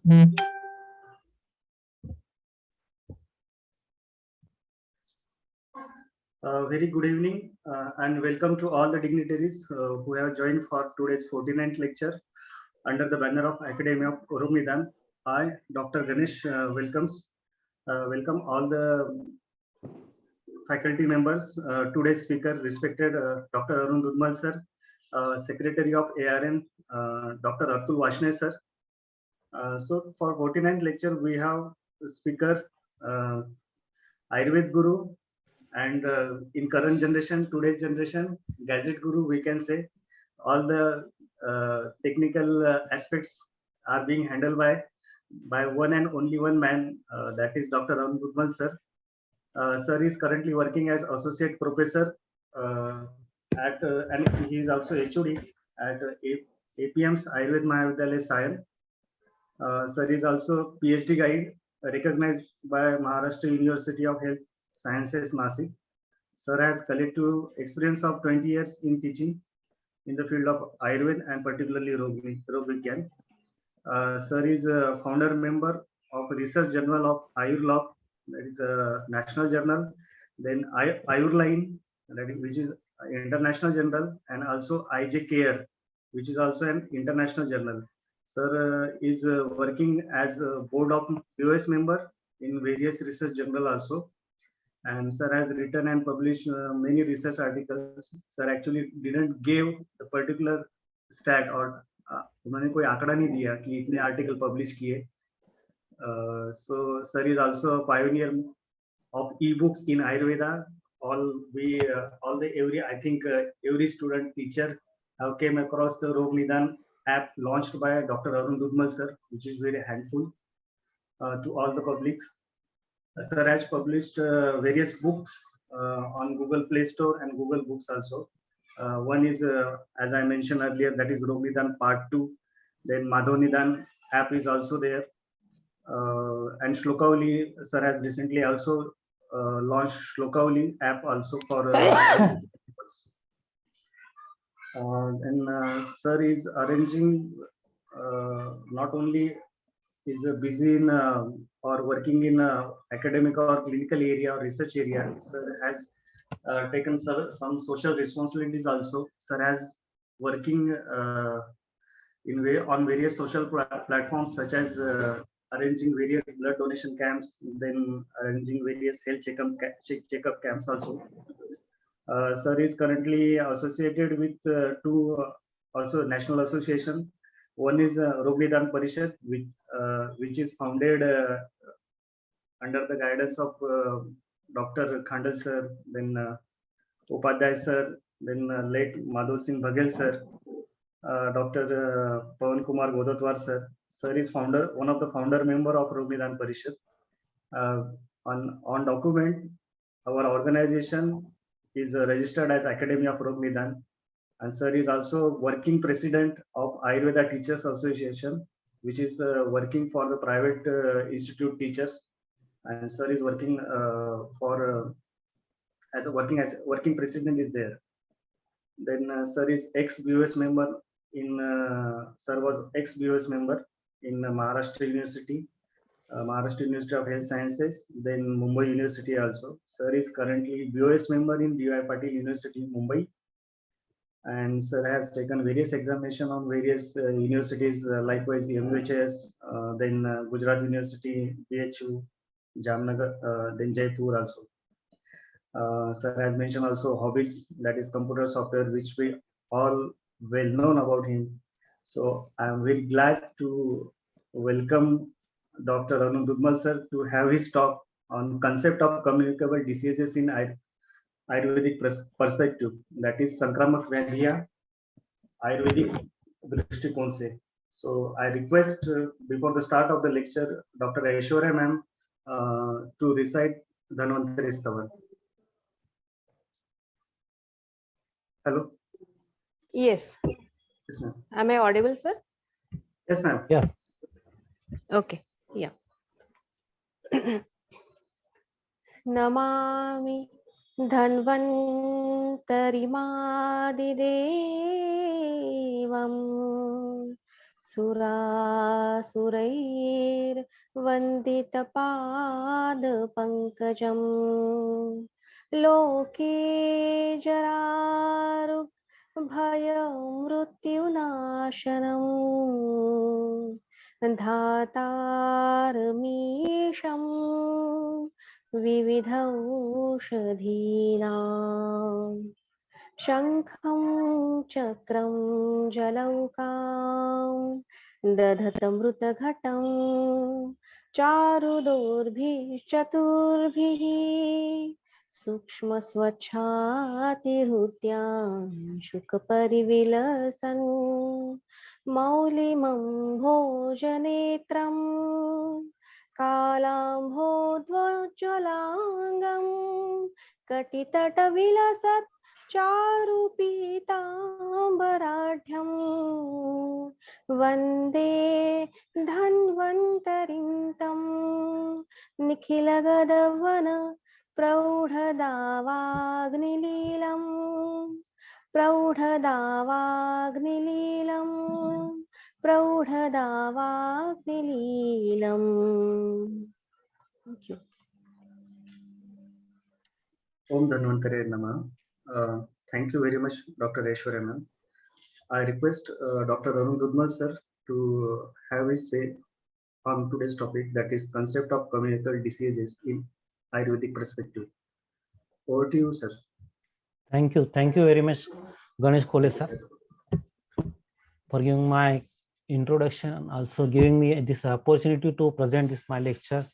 Very good evening and welcome to all the dignitaries who have joined for today's 49th lecture under the banner of Academy of Urumidan. I, Dr. Ganesh, welcome all the faculty members. Today's speaker, respected Dr. Arun Dudmal sir, Secretary of ARN, Dr. Atul Vashne sir. So for 49th lecture, we have speaker Ayurved Guru, and in current generation, today's generation, gadget guru, we can say. All the technical aspects are being handled by one and only one man, that is Dr. Arun Dudmal sir. Sir is currently working as associate professor at and he is also HOD at APM's Ayurved Mahavidyalaya Sayan. Sir is also PhD guide recognized by Maharashtra University of Health Sciences, Nasik. Sir has collective experience of 20 years in teaching in the field of Ayurveda and particularly Rog Vigyan. Sir is a founder member of Research Journal of Ayurlog, that is a national journal, then Ayurline, which is international journal, and also IJ Care, which is also an international journal. Sir is working as a board of US member in various research journal also. And sir has written and published many research articles. Sir actually didn't give the particular stat or उन्होंने कोई आंकड़ा नहीं दिया कि इतने article publish किए. So sir is also a pioneer of e-books in Ayurveda. I think every student teacher have came across the Rog Nidan app launched by Dr. Arun Dudmal sir, which is very helpful to all the publics. Sir has published various books on Google Play Store and Google Books also. One is, as I mentioned earlier, that is Rog Nidan Part 2. Then Madhav Nidan app is also there. And Shlokavali, sir has recently also launched Shlokavali app also for and sir is arranging not only is busy in or working in academic or clinical area or research area. Sir has taken some social responsibilities also. Sir has working on various social platforms such as arranging various blood donation camps, then arranging various health checkup camps also. Sir is currently associated with two also national association. One is Rog Nidan Parishad, which is founded under the guidance of Dr. Khandal sir, then Upadhyay sir, then late Madhav Singh Baghel sir, Dr. Pawan Kumar Godotwar sir. Sir is one of the founder member of Rog Nidan Parishad. On document, our organization is registered as Academy of Rog Nidan. And sir is also working president of Ayurveda Teachers Association, which is working for the private institute teachers. And sir is working as working president is there. Then sir is ex-BOS member sir was ex-BOS member in Maharashtra University of Health Sciences, then Mumbai University also. Sir is currently BOS member in D.Y. Patil University, Mumbai. And sir has taken various examination on various universities, likewise MUHS, then Gujarat University, BHU, Jamnagar, then Jaipur also. Sir has mentioned also hobbies, that is computer software, which we all well known about him. So I am very glad to welcome Dr. Arun Dudmal sir to have his talk on concept of communicable diseases in Ayurvedic perspective, that is Sankramak Vyadhiya Ayurvedic Drishtikon se. So I request before the start of the lecture, Dr. Aishwarya ma'am to recite Dhanvantari Stavan. Hello. Yes. Yes, ma'am. Am I audible, sir? Yes, ma'am. Yes. Okay. Yeah. Namami Dhanvantarimaadidevam सुरासुरैर्वन्दितपादपङ्कजम् लोके जरारुग्भयमृत्युनाशनम् धातारमीशं विविधौषधीनां शङ्खं चक्रं जलौकां दधतमृतघटं चारुदोर्भिश्चतुर्भिः सूक्ष्मस्वच्छातिहृत्यां शुकपरिविलसन् मौलिमं भोजनेत्रं कालाम्भोज्ज्वलाङ्गं कटितटविलसत् चारुपीताम्बराढ्यं वन्दे धन्वन्तरिं तं निखिलगदवन प्रौढदावाग्निलीलम् प्रौढदावाग्निलीलम्. Thank you. Om Dhanvantare Namah. Thank you very much, Dr. Aishwarya ma'am. I request Dr. Arun Dudmal sir to have his say on today's topic, that is concept of communicable diseases in Ayurvedic perspective. Over to you, sir. Thank you very much, Ganesh Kole sir, for giving my introduction, also giving me this opportunity to present this my lecture.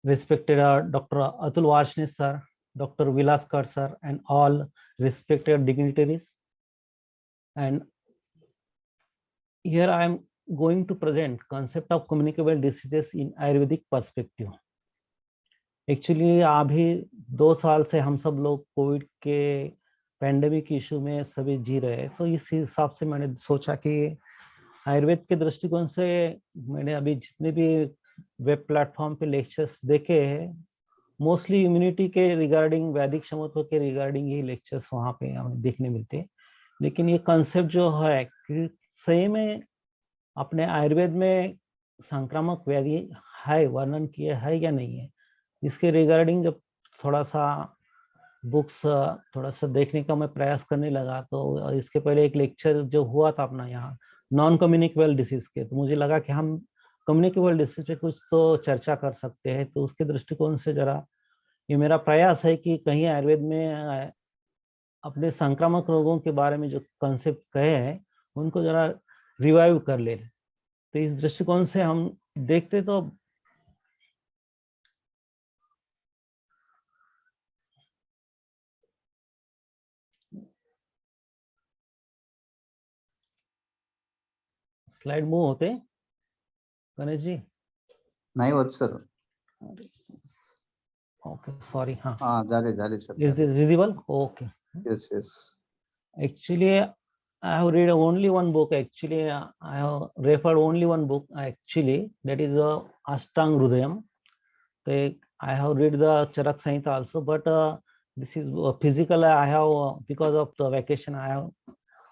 Respected Dr. Atul Varshney sir, Dr. Vilaskar sir, and all respected dignitaries. And here I am going to present concept of communicable diseases in Ayurvedic perspective. Actually अभी 2 साल से हम सब लोग Covid के pandemic issue में सभी जी रहे हैं, तो इस हिसाब से मैंने सोचा कि आयुर्वेद के दृष्टिकोण से मैंने अभी जितने भी वेब प्लेटफॉर्म पे लेक्चर्स देखे हैं, मोस्टली इम्यूनिटी के रिगार्डिंग, वैदिक क्षमत्व के रिगार्डिंग ही लेक्चर्स वहाँ पे हमें देखने मिलते हैं। लेकिन ये कंसेप्ट जो है कि सही में अपने आयुर्वेद में संक्रामक व्याधि है, वर्णन किया है या नहीं है, इसके रिगार्डिंग जब थोड़ा सा बुक्स थोड़ा सा देखने का मैं प्रयास करने लगा, तो इसके पहले एक लेक्चर जो हुआ था अपना यहाँ नॉन कम्युनिकेबल डिसीज के, तो मुझे लगा कि हम कम्युनिकेबल डिसीज पे कुछ तो चर्चा कर सकते हैं। तो उसके दृष्टिकोण से जरा ये मेरा प्रयास है कि कहीं आयुर्वेद में अपने संक्रामक रोगों के बारे में जो कंसेप्ट कहे हैं उनको जरा रिवाइव कर ले। तो इस दृष्टिकोण से हम देखते तो स्लाइड मूव होते गणेश जी? नहीं होत सर. Okay sorry. हाँ झाले sir. Is this visible? Okay. Yes. Actually, I have read only one book. Actually, I have referred only one book. Actually, that is Ashtang Hrudayam. I have read the Charak Samhita also, but this is physical. I have because of the vacation I have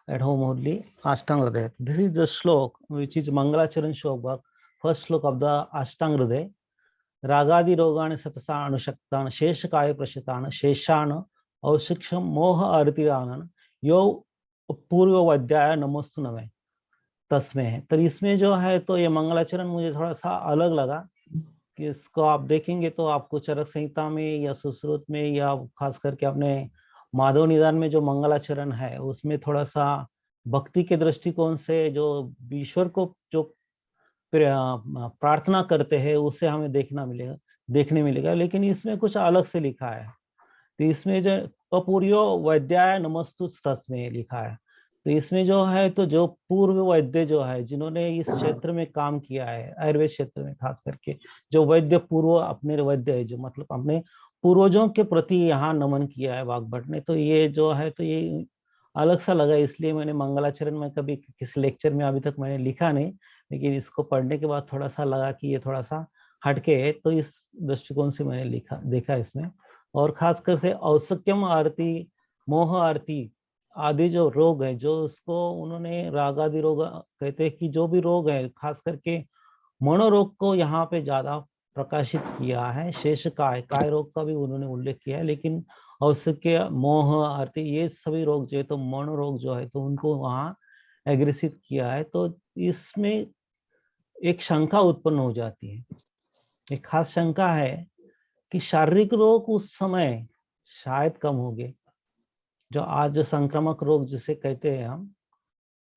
at home only Ashtang Hrudayam. This is the slok which is Mangalacharan Shobhak, first slok of the Ashtang Hrudayam. रागादि रोगाण सतसा अनुशक्तान शेष काय प्रशतान शेषान औशिक्षम मोह अर्तिरानन यो पूर्व अध्याय नमोस्तु नमः तस्में है। तो इसमें जो है तो ये मंगलाचरण मुझे थोड़ा सा अलग लगा कि इसको आप देखेंगे तो आपको चरक संहिता में या सुश्रुत में या खास करके अपने माधव निदान में जो मंगलाचरण है उसमें थोड़ा सा भक्ति के दृष्टिकोण से जो ईश्वर को जो प्रार्थना करते हैं उससे हमें देखने मिलेगा। लेकिन इसमें कुछ अलग से लिखा है। तो इसमें जो अपूर्यो वैद्याय नमस्तु तस्मै लिखा है, तो इसमें जो है तो जो पूर्व वैद्य जो है जिन्होंने इस क्षेत्र में काम किया है, आयुर्वेद क्षेत्र में खास करके जो वैद्य पूर्व अपने वैद्य है, जो मतलब अपने पूर्वजों के प्रति यहाँ नमन किया है वाग्भट ने, तो ये जो है तो ये अलग सा लगा। इसलिए मैंने मंगलाचरण में कभी किसी लेक्चर में अभी तक मैंने लिखा नहीं, लेकिन इसको पढ़ने के बाद थोड़ा सा लगा कि ये थोड़ा सा हटके है, तो इस दृष्टिकोण से मैंने देखा इसमें। और खासकर से औसक्यम आरती, मोह आरती आदि जो रोग है, जो उसको उन्होंने राग आदि रोग कहते हैं कि जो भी रोग है, खास करके मनोरोग को यहाँ पे ज्यादा प्रकाशित किया है। शेष काय रोग का भी उन्होंने उल्लेख किया है, लेकिन औत्सुक्य, मोह, आरती, ये सभी रोग जो है तो मनोरोग जो है तो उनको वहाँ एग्रेसिव किया है। तो इसमें एक शंका उत्पन्न हो जाती है, एक खास शंका है कि शारीरिक रोग उस समय शायद कम हो गए, जो आज जो संक्रामक रोग जिसे कहते हैं हम,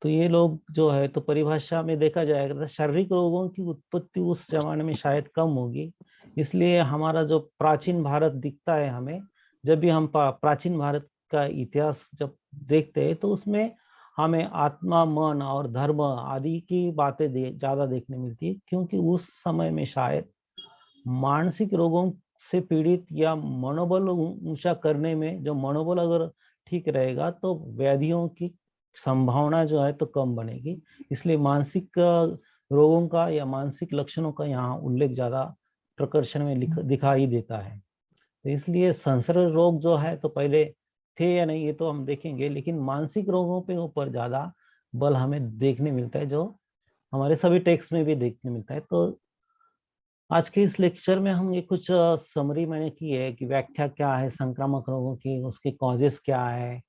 तो ये लोग जो है तो परिभाषा में देखा जाएगा तो शारीरिक रोगों की उत्पत्ति उस जमाने में शायद कम होगी। इसलिए हमारा जो प्राचीन भारत दिखता है हमें, जब भी हम प्राचीन भारत का इतिहास जब देखते हैं तो उसमें हमें आत्मा, मन और धर्म आदि की बातें ज्यादा देखने मिलती है, क्योंकि उस समय में शायद मानसिक रोगों से पीड़ित या मनोबल ऊंचा करने में, जो मनोबल अगर ठीक रहेगा तो व्याधियों की संभावना जो है तो कम बनेगी। इसलिए मानसिक रोगों का या मानसिक लक्षणों का यहाँ उल्लेख ज्यादा प्रकर्षण में दिखाई देता है। तो इसलिए संसर्ग रोग जो है तो पहले थे या नहीं ये तो हम देखेंगे, लेकिन मानसिक रोगों पे ऊपर ज्यादा बल हमें देखने मिलता है, जो हमारे सभी टेक्स्ट में भी देखने मिलता है। तो आज के इस लेक्चर में हम ये कुछ समरी मैंने की है कि व्याख्या क्या है संक्रामक रोगों की, उसके कॉजेस क्या है,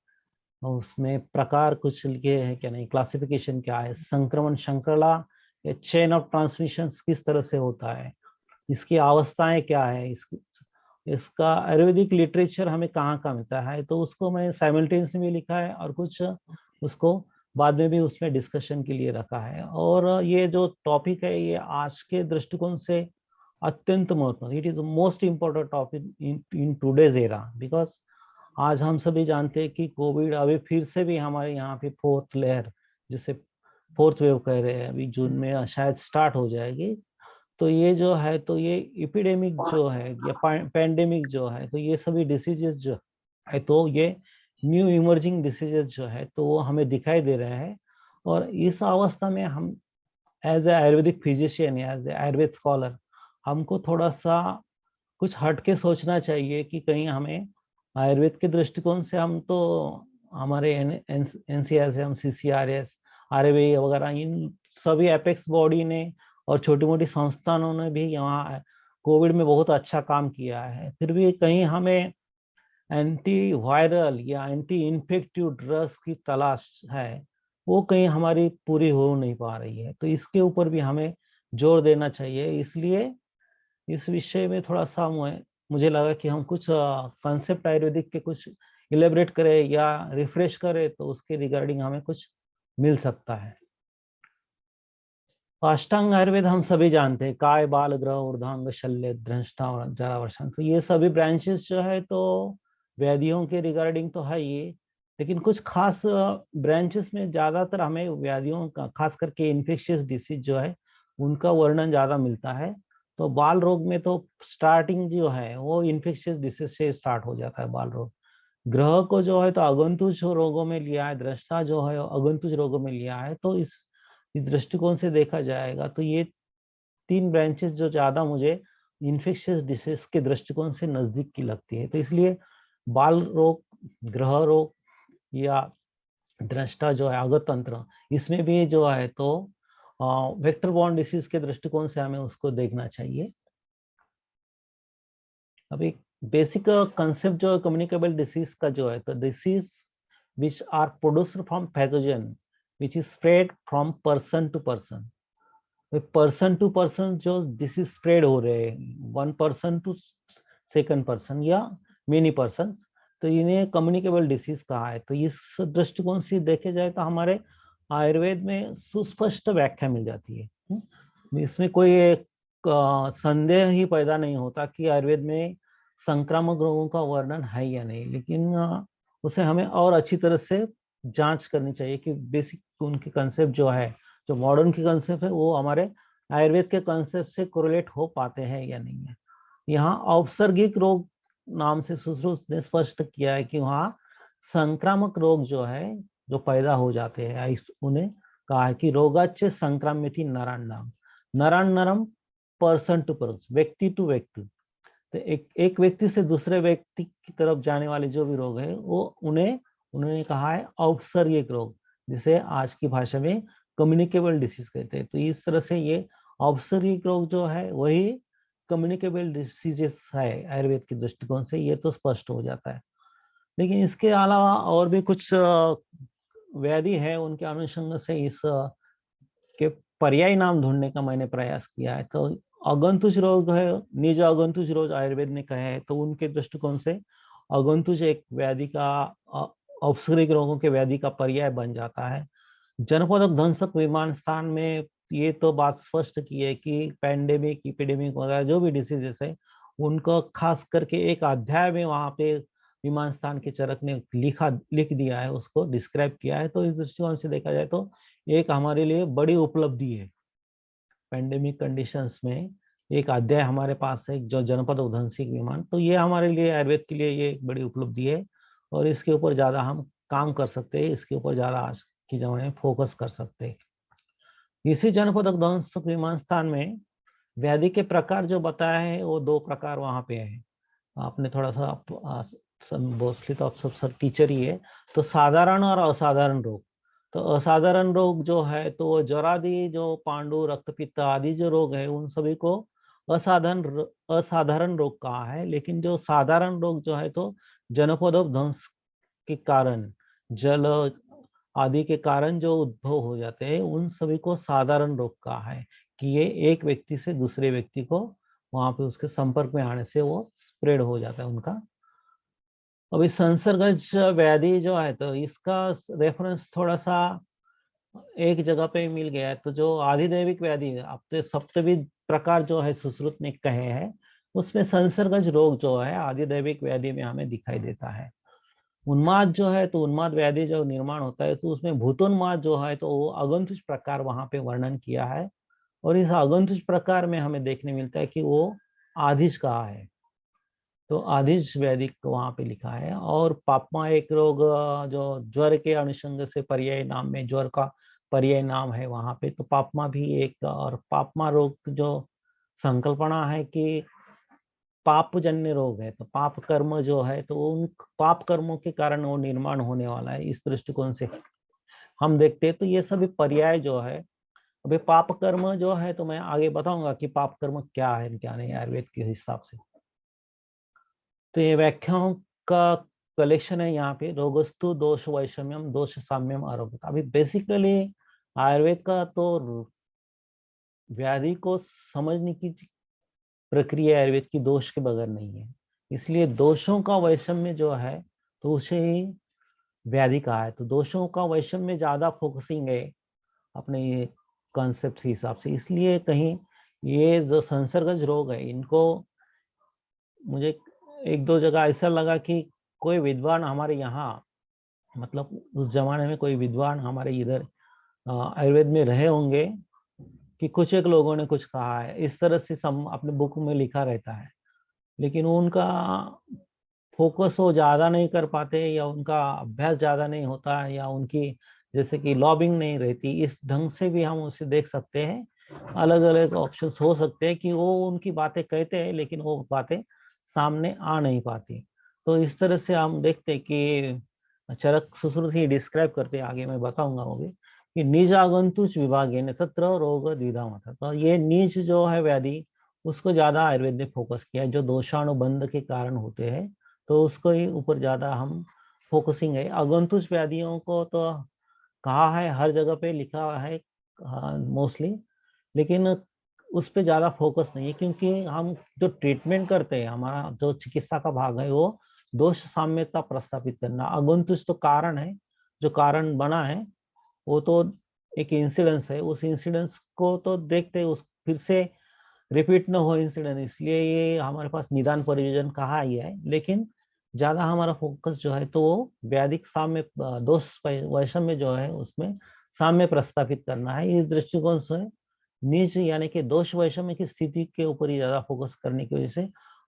उसमें प्रकार कुछ लिखे हैं क्या नहीं, क्लासिफिकेशन क्या है, संक्रमण श्रृंखला या चेन ऑफ ट्रांसमिशन किस तरह से होता है, इसकी अवस्थाएं क्या है, इसका आयुर्वेदिक लिटरेचर हमें कहाँ कहाँ मिलता है, तो उसको मैं साइमल्टेनियसली में लिखा है और कुछ उसको बाद में भी उसमें डिस्कशन के लिए रखा है। और ये जो टॉपिक है ये आज के दृष्टिकोण से अत्यंत महत्वपूर्ण, it is most important topic in today's era, because आज हम सभी जानते हैं कि कोविड अभी फिर से भी हमारे यहाँ पे फोर्थ लेयर, जिसे फोर्थ वेव कह रहे हैं, अभी जून में शायद स्टार्ट हो जाएगी। तो ये जो है तो ये एपिडेमिक जो है या पैंडेमिक जो है तो ये सभी डिसीजेस जो है तो ये न्यू इमर्जिंग डिसीजेस जो है तो वो हमें दिखाई दे रहे हैं। और इस अवस्था में हम एज ए आयुर्वेदिक फिजिशियन या एज ए आयुर्वेद स्कॉलर हमको थोड़ा सा कुछ हटके सोचना चाहिए कि कहीं हमें आयुर्वेद के दृष्टिकोण से, हम तो हमारे एनसीआर से हम सीसीआरएस, आरएबी वगैरह इन सभी एपेक्स बॉडी ने और छोटी मोटी संस्थानों ने भी यहाँ कोविड में बहुत अच्छा काम किया है, फिर भी कहीं हमें एंटी वायरल या एंटी इन्फेक्टिव ड्रग्स की तलाश है, वो कहीं हमारी पूरी हो नहीं पा रही है। तो इसके ऊपर भी हमें जोर देना चाहिए। इसलिए इस विषय में थोड़ा सा मुझे लगा कि हम कुछ कंसेप्ट आयुर्वेदिक के कुछ इलेबरेट करें या रिफ्रेश करें तो उसके रिगार्डिंग हमें कुछ मिल सकता है। अष्टांग आयुर्वेद हम सभी जानते हैं, काय, बाल, ग्रह, ऊर्ध्वांग, शल्य, दृष्टा और जरावर्षण, तो ये सभी ब्रांचेस जो है तो व्याधियों के रिगार्डिंग तो है ये, लेकिन कुछ खास ब्रांचेस में ज्यादातर हमें व्याधियों का, खास करके इन्फेक्शियस डिसीज जो है उनका वर्णन ज्यादा मिलता है। तो बाल रोग में तो स्टार्टिंग जो है वो इन्फेक्शियस डिसीज से स्टार्ट हो जाता है बाल रोग। ग्रह को जो है तो अगंतुज रोगों में लिया है, दृष्टा जो है अगंतुज रोगों में लिया है। तो इस दृष्टिकोण से देखा जाएगा तो ये तीन ब्रांचेस जो ज्यादा मुझे इन्फेक्शियस डिसीज के दृष्टिकोण से नजदीक की लगती है। तो इसलिए बाल रोग, ग्रह रोग या दृष्टा जो है अगत तंत्र, इसमें भी जो है तो वेक्टर बॉर्न डिसीज के दृष्टिकोण से हमें उसको देखना चाहिए। अभी बेसिक कंसेप्ट जो है कम्युनिकेबल डिसीज का जो है तो disease which are produced from pathogen which is spread from person to person जो डिसीज स्प्रेड हो रहे हैं, one person to second person या मेनी पर्सन, तो इन्हें कम्युनिकेबल डिसीज कहा है। तो इस दृष्टिकोण से देखे जाए तो हमारे आयुर्वेद में सुस्पष्ट व्याख्या मिल जाती है। इसमें कोई संदेह ही पैदा नहीं होता कि आयुर्वेद में संक्रामक रोगों का वर्णन है या नहीं, लेकिन उसे हमें और अच्छी तरह से जांच करनी चाहिए कि बेसिक उनके कंसेप्ट जो है, जो मॉडर्न के कंसेप्ट है, वो हमारे आयुर्वेद के कंसेप्ट से कोरिलेट हो पाते हैं या नहीं है। यहाँ औपसर्गिक रोग नाम से सुश्रुत ने स्पष्ट किया है कि वहाँ संक्रामक रोग जो है जो पैदा हो जाते हैं, उन्हें कहा है कि रोगाच्य संक्रामिति नरांडाम, नरान नरम, पर्सन टू पर्सन, व्यक्ति टू व्यक्ति। तो एक व्यक्ति से दूसरे व्यक्ति की तरफ जाने वाले जो भी रोग है वो उन्हें उन्होंने कहा है औपसर्गिक रोग, जिसे आज की भाषा में कम्युनिकेबल डिसीज कहते हैं। तो इस तरह से ये औपसर्गिक रोग जो है वही कम्युनिकेबल डिसीजेस है आयुर्वेद के दृष्टिकोण से, ये तो स्पष्ट हो जाता है। लेकिन इसके अलावा और भी कुछ व्याधि है, उनके अनुषंग से इस के पर्यायी नाम ढूंढने का मैंने प्रयास किया है। तो अगंतुज रोग है, निज अगंतुज रोग आयुर्वेद ने कहे है, तो उनके दृष्टिकोण से अगंतुज एक व्याधि का औपसर्गिक रोगों के व्याधि का पर्याय बन जाता है। जनपदक ध्वंसक विमान स्थान में ये तो बात स्पष्ट की है कि पैंडेमिक, इपिडेमिक वगैरह जो भी डिसीजेस है उनको खास करके एक अध्याय में वहां पे विमान स्थान के चरक ने लिख दिया है, उसको डिस्क्राइब किया है। तो इस दृष्टिकोण से देखा जाए तो एक हमारे लिए बड़ी उपलब्धि है। पैंडेमिक कंडीशंस में एक अध्याय हमारे पास है जो जनपद उधंसिक विमान, तो ये हमारे लिए आयुर्वेद के लिए ये एक बड़ी उपलब्धि है और इसके ऊपर ज्यादा हम काम कर सकते हैं, इसके ऊपर ज्यादा आज की जमाने में फोकस कर सकते हैं। इसी जनपद उधंसिक विमान स्थान में व्याधि के प्रकार जो बताया है वो 2 प्रकार वहां पे है। आपने थोड़ा सा मोस्टली तो आप सब सर टीचर ही है, तो साधारण और असाधारण रोग। तो असाधारण रोग जो है तो वो ज्वरादि, जो पांडु, रक्तपित्त आदि जो रोग है उन सभी को असाधारण रोग कहा है। लेकिन जो साधारण रोग जो है तो जनपदोध्वंस के कारण, जल आदि के कारण जो उद्भव हो जाते हैं उन सभी को साधारण रोग कहा है कि ये एक व्यक्ति से दूसरे व्यक्ति को वहां पे उसके संपर्क में आने से वो स्प्रेड हो जाता है उनका। अभी संसर्गज व्याधि जो है तो इसका रेफरेंस थोड़ा सा एक जगह पे मिल गया है। तो जो आधिदैविक व्याधि है, अब तो सप्तविध प्रकार जो है सुश्रुत ने कहे हैं, उसमें संसर्गज रोग जो है आधिदैविक व्याधि में हमें दिखाई देता है। उन्माद जो है तो उन्माद व्याधि जो निर्माण होता है तो उसमें भूतोन्माद जो है तो वो अगंतुज प्रकार वहां पे वर्णन किया है और इस अगंतुज प्रकार में हमें देखने मिलता है कि वो आधिज कहा है, तो आधिज व्याधि वहां पे लिखा है। और पापमा एक रोग जो ज्वर के अनुषंग से पर्याय नाम में ज्वर का पर्याय नाम है वहां पे, तो पापमा भी एक, और पापमा रोग जो संकल्पना है कि पाप जन्य रोग है, तो पाप कर्म जो है तो उन पाप कर्मों के कारण वो निर्माण होने वाला है। इस दृष्टिकोण से हम देखते हैं तो ये सभी पर्याय जो है, अभी पाप कर्म जो है तो मैं आगे बताऊंगा कि पाप कर्म क्या है क्या नहीं आयुर्वेद के हिसाब से। तो ये व्याख्याओं का कलेक्शन है यहाँ पे, रोगस्तु दोष वैषम्यम दोष साम्यम आरोग्य। अभी बेसिकली आयुर्वेद का तो व्याधि को समझने की प्रक्रिया आयुर्वेद की दोष के बगैर नहीं है, इसलिए दोषों का वैषम्य जो है तो उसे ही व्याधि कहा है। तो दोषों का वैषम्य ज्यादा फोकसिंग है अपने ये कॉन्सेप्ट के हिसाब से, इसलिए कहीं ये जो संसर्गज रोग है इनको मुझे 1-2 जगह ऐसा लगा कि कोई विद्वान हमारे यहाँ, मतलब उस जमाने में कोई विद्वान हमारे इधर आयुर्वेद में रहे होंगे कि कुछ एक लोगों ने कुछ कहा है, इस तरह से अपने बुक में लिखा रहता है। लेकिन उनका फोकस वो ज्यादा नहीं कर पाते या उनका अभ्यास ज्यादा नहीं होता है या उनकी जैसे कि लॉबिंग नहीं रहती, इस ढंग से भी हम उसे देख सकते हैं। अलग अलग ऑप्शंस हो सकते हैं कि वो उनकी बातें कहते हैं लेकिन वो बातें सामने आ नहीं पाती। तो इस तरह से हम देखते हैं कि चरक सुश्रुत ही डिस्क्राइब करते हैं, आगे मैं बताऊंगा वो भी, कि निज आगंतुच विभागे न तत्र रोग द्विधा मत। तो ये निज जो है व्याधि उसको ज्यादा आयुर्वेद ने फोकस किया है, जो दोषाणुबंध के कारण होते हैं तो उसको ही ऊपर ज्यादा हम फोकसिंग है। आगंतुच व्याधियों को तो कहा है हर जगह पे लिखा है मोस्टली, लेकिन उस पे ज्यादा फोकस नहीं है क्योंकि हम जो ट्रीटमेंट करते हैं, हमारा जो चिकित्सा का भाग है वो दोष साम्यता प्रस्थापित करना। आगंतुच तो कारण है, जो कारण बना है वो तो एक इंसिडेंस है, उस इंसिडेंस को तो देखते उस फिर से रिपीट न हो इंसिडेंट, इसलिए ये हमारे पास निदान परियोजन कहा ही है। लेकिन ज्यादा हमारा फोकस जो है तो वो व्याधिक साम्य दोष वैषम्य जो है उसमें साम्य प्रस्तापित करना है। इस दृष्टिकोण से निज यानी कि दोष वैषम्य की स्थिति के ऊपर ही ज्यादा फोकस करने की वजह से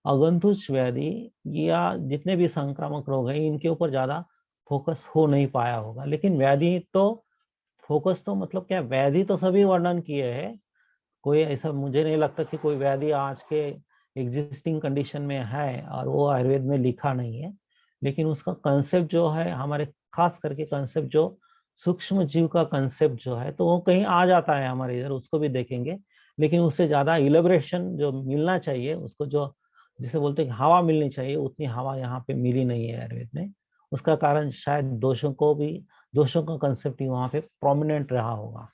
अगंतुच व्याधि या जितने भी संक्रामक रोग हैं इनके ऊपर ज्यादा फोकस हो नहीं पाया होगा। लेकिन व्याधि तो फोकस तो मतलब क्या, व्याधि तो सभी वर्णन किए हैं, कोई ऐसा मुझे नहीं लगता कि कोई व्याधि आज के एग्जिस्टिंग कंडीशन में है और वो आयुर्वेद में लिखा नहीं है। लेकिन उसका कंसेप्ट जो है हमारे खास करके कंसेप्ट जो सूक्ष्म जीव का कंसेप्ट जो है तो वो कहीं आ जाता है हमारे इधर, उसको भी देखेंगे, लेकिन उससे ज्यादा इलेबरेशन जो मिलना चाहिए उसको, जो जिसे बोलते हैं हवा मिलनी चाहिए, उतनी हवा यहाँ पे मिली नहीं है आयुर्वेद में। उसका कारण शायद दोषों का कंसेप्ट ही वहां पे प्रोमिनेंट रहा होगा।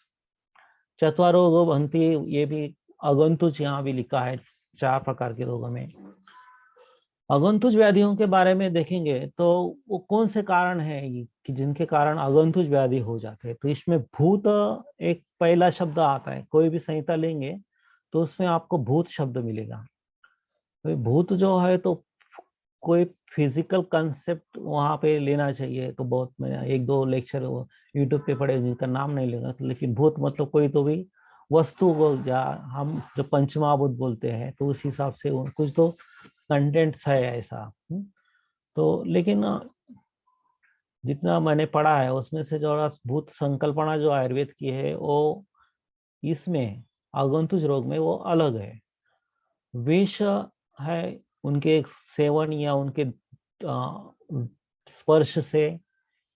चतवारो रोग भंति, ये भी अगंतुज यहाँ भी लिखा है 4 प्रकार के रोगों में। अगंतुज व्याधियों के बारे में देखेंगे तो वो कौन से कारण है कि जिनके कारण अगंतुज व्याधि हो जाते हैं। तो इसमें भूत एक पहला शब्द आता है, कोई भी संहिता लेंगे तो उसमें आपको भूत शब्द मिलेगा। तो भूत जो है तो कोई फिजिकल कंसेप्ट वहां पे लेना चाहिए। तो बहुत मैंने 1-2 लेक्चर यूट्यूब पे पढ़े जिनका नाम नहीं लेगा, तो लेकिन भूत मतलब कोई तो भी वस्तु को, या हम जो पंचमहाभूत बोलते हैं तो उस हिसाब से कुछ तो कंटेंट्स है ऐसा। तो लेकिन जितना मैंने पढ़ा है उसमें से जो भूत संकल्पना जो आयुर्वेद की है वो इसमें आगंतुज रोग में वो अलग है। विष है, उनके सेवन या उनके स्पर्श से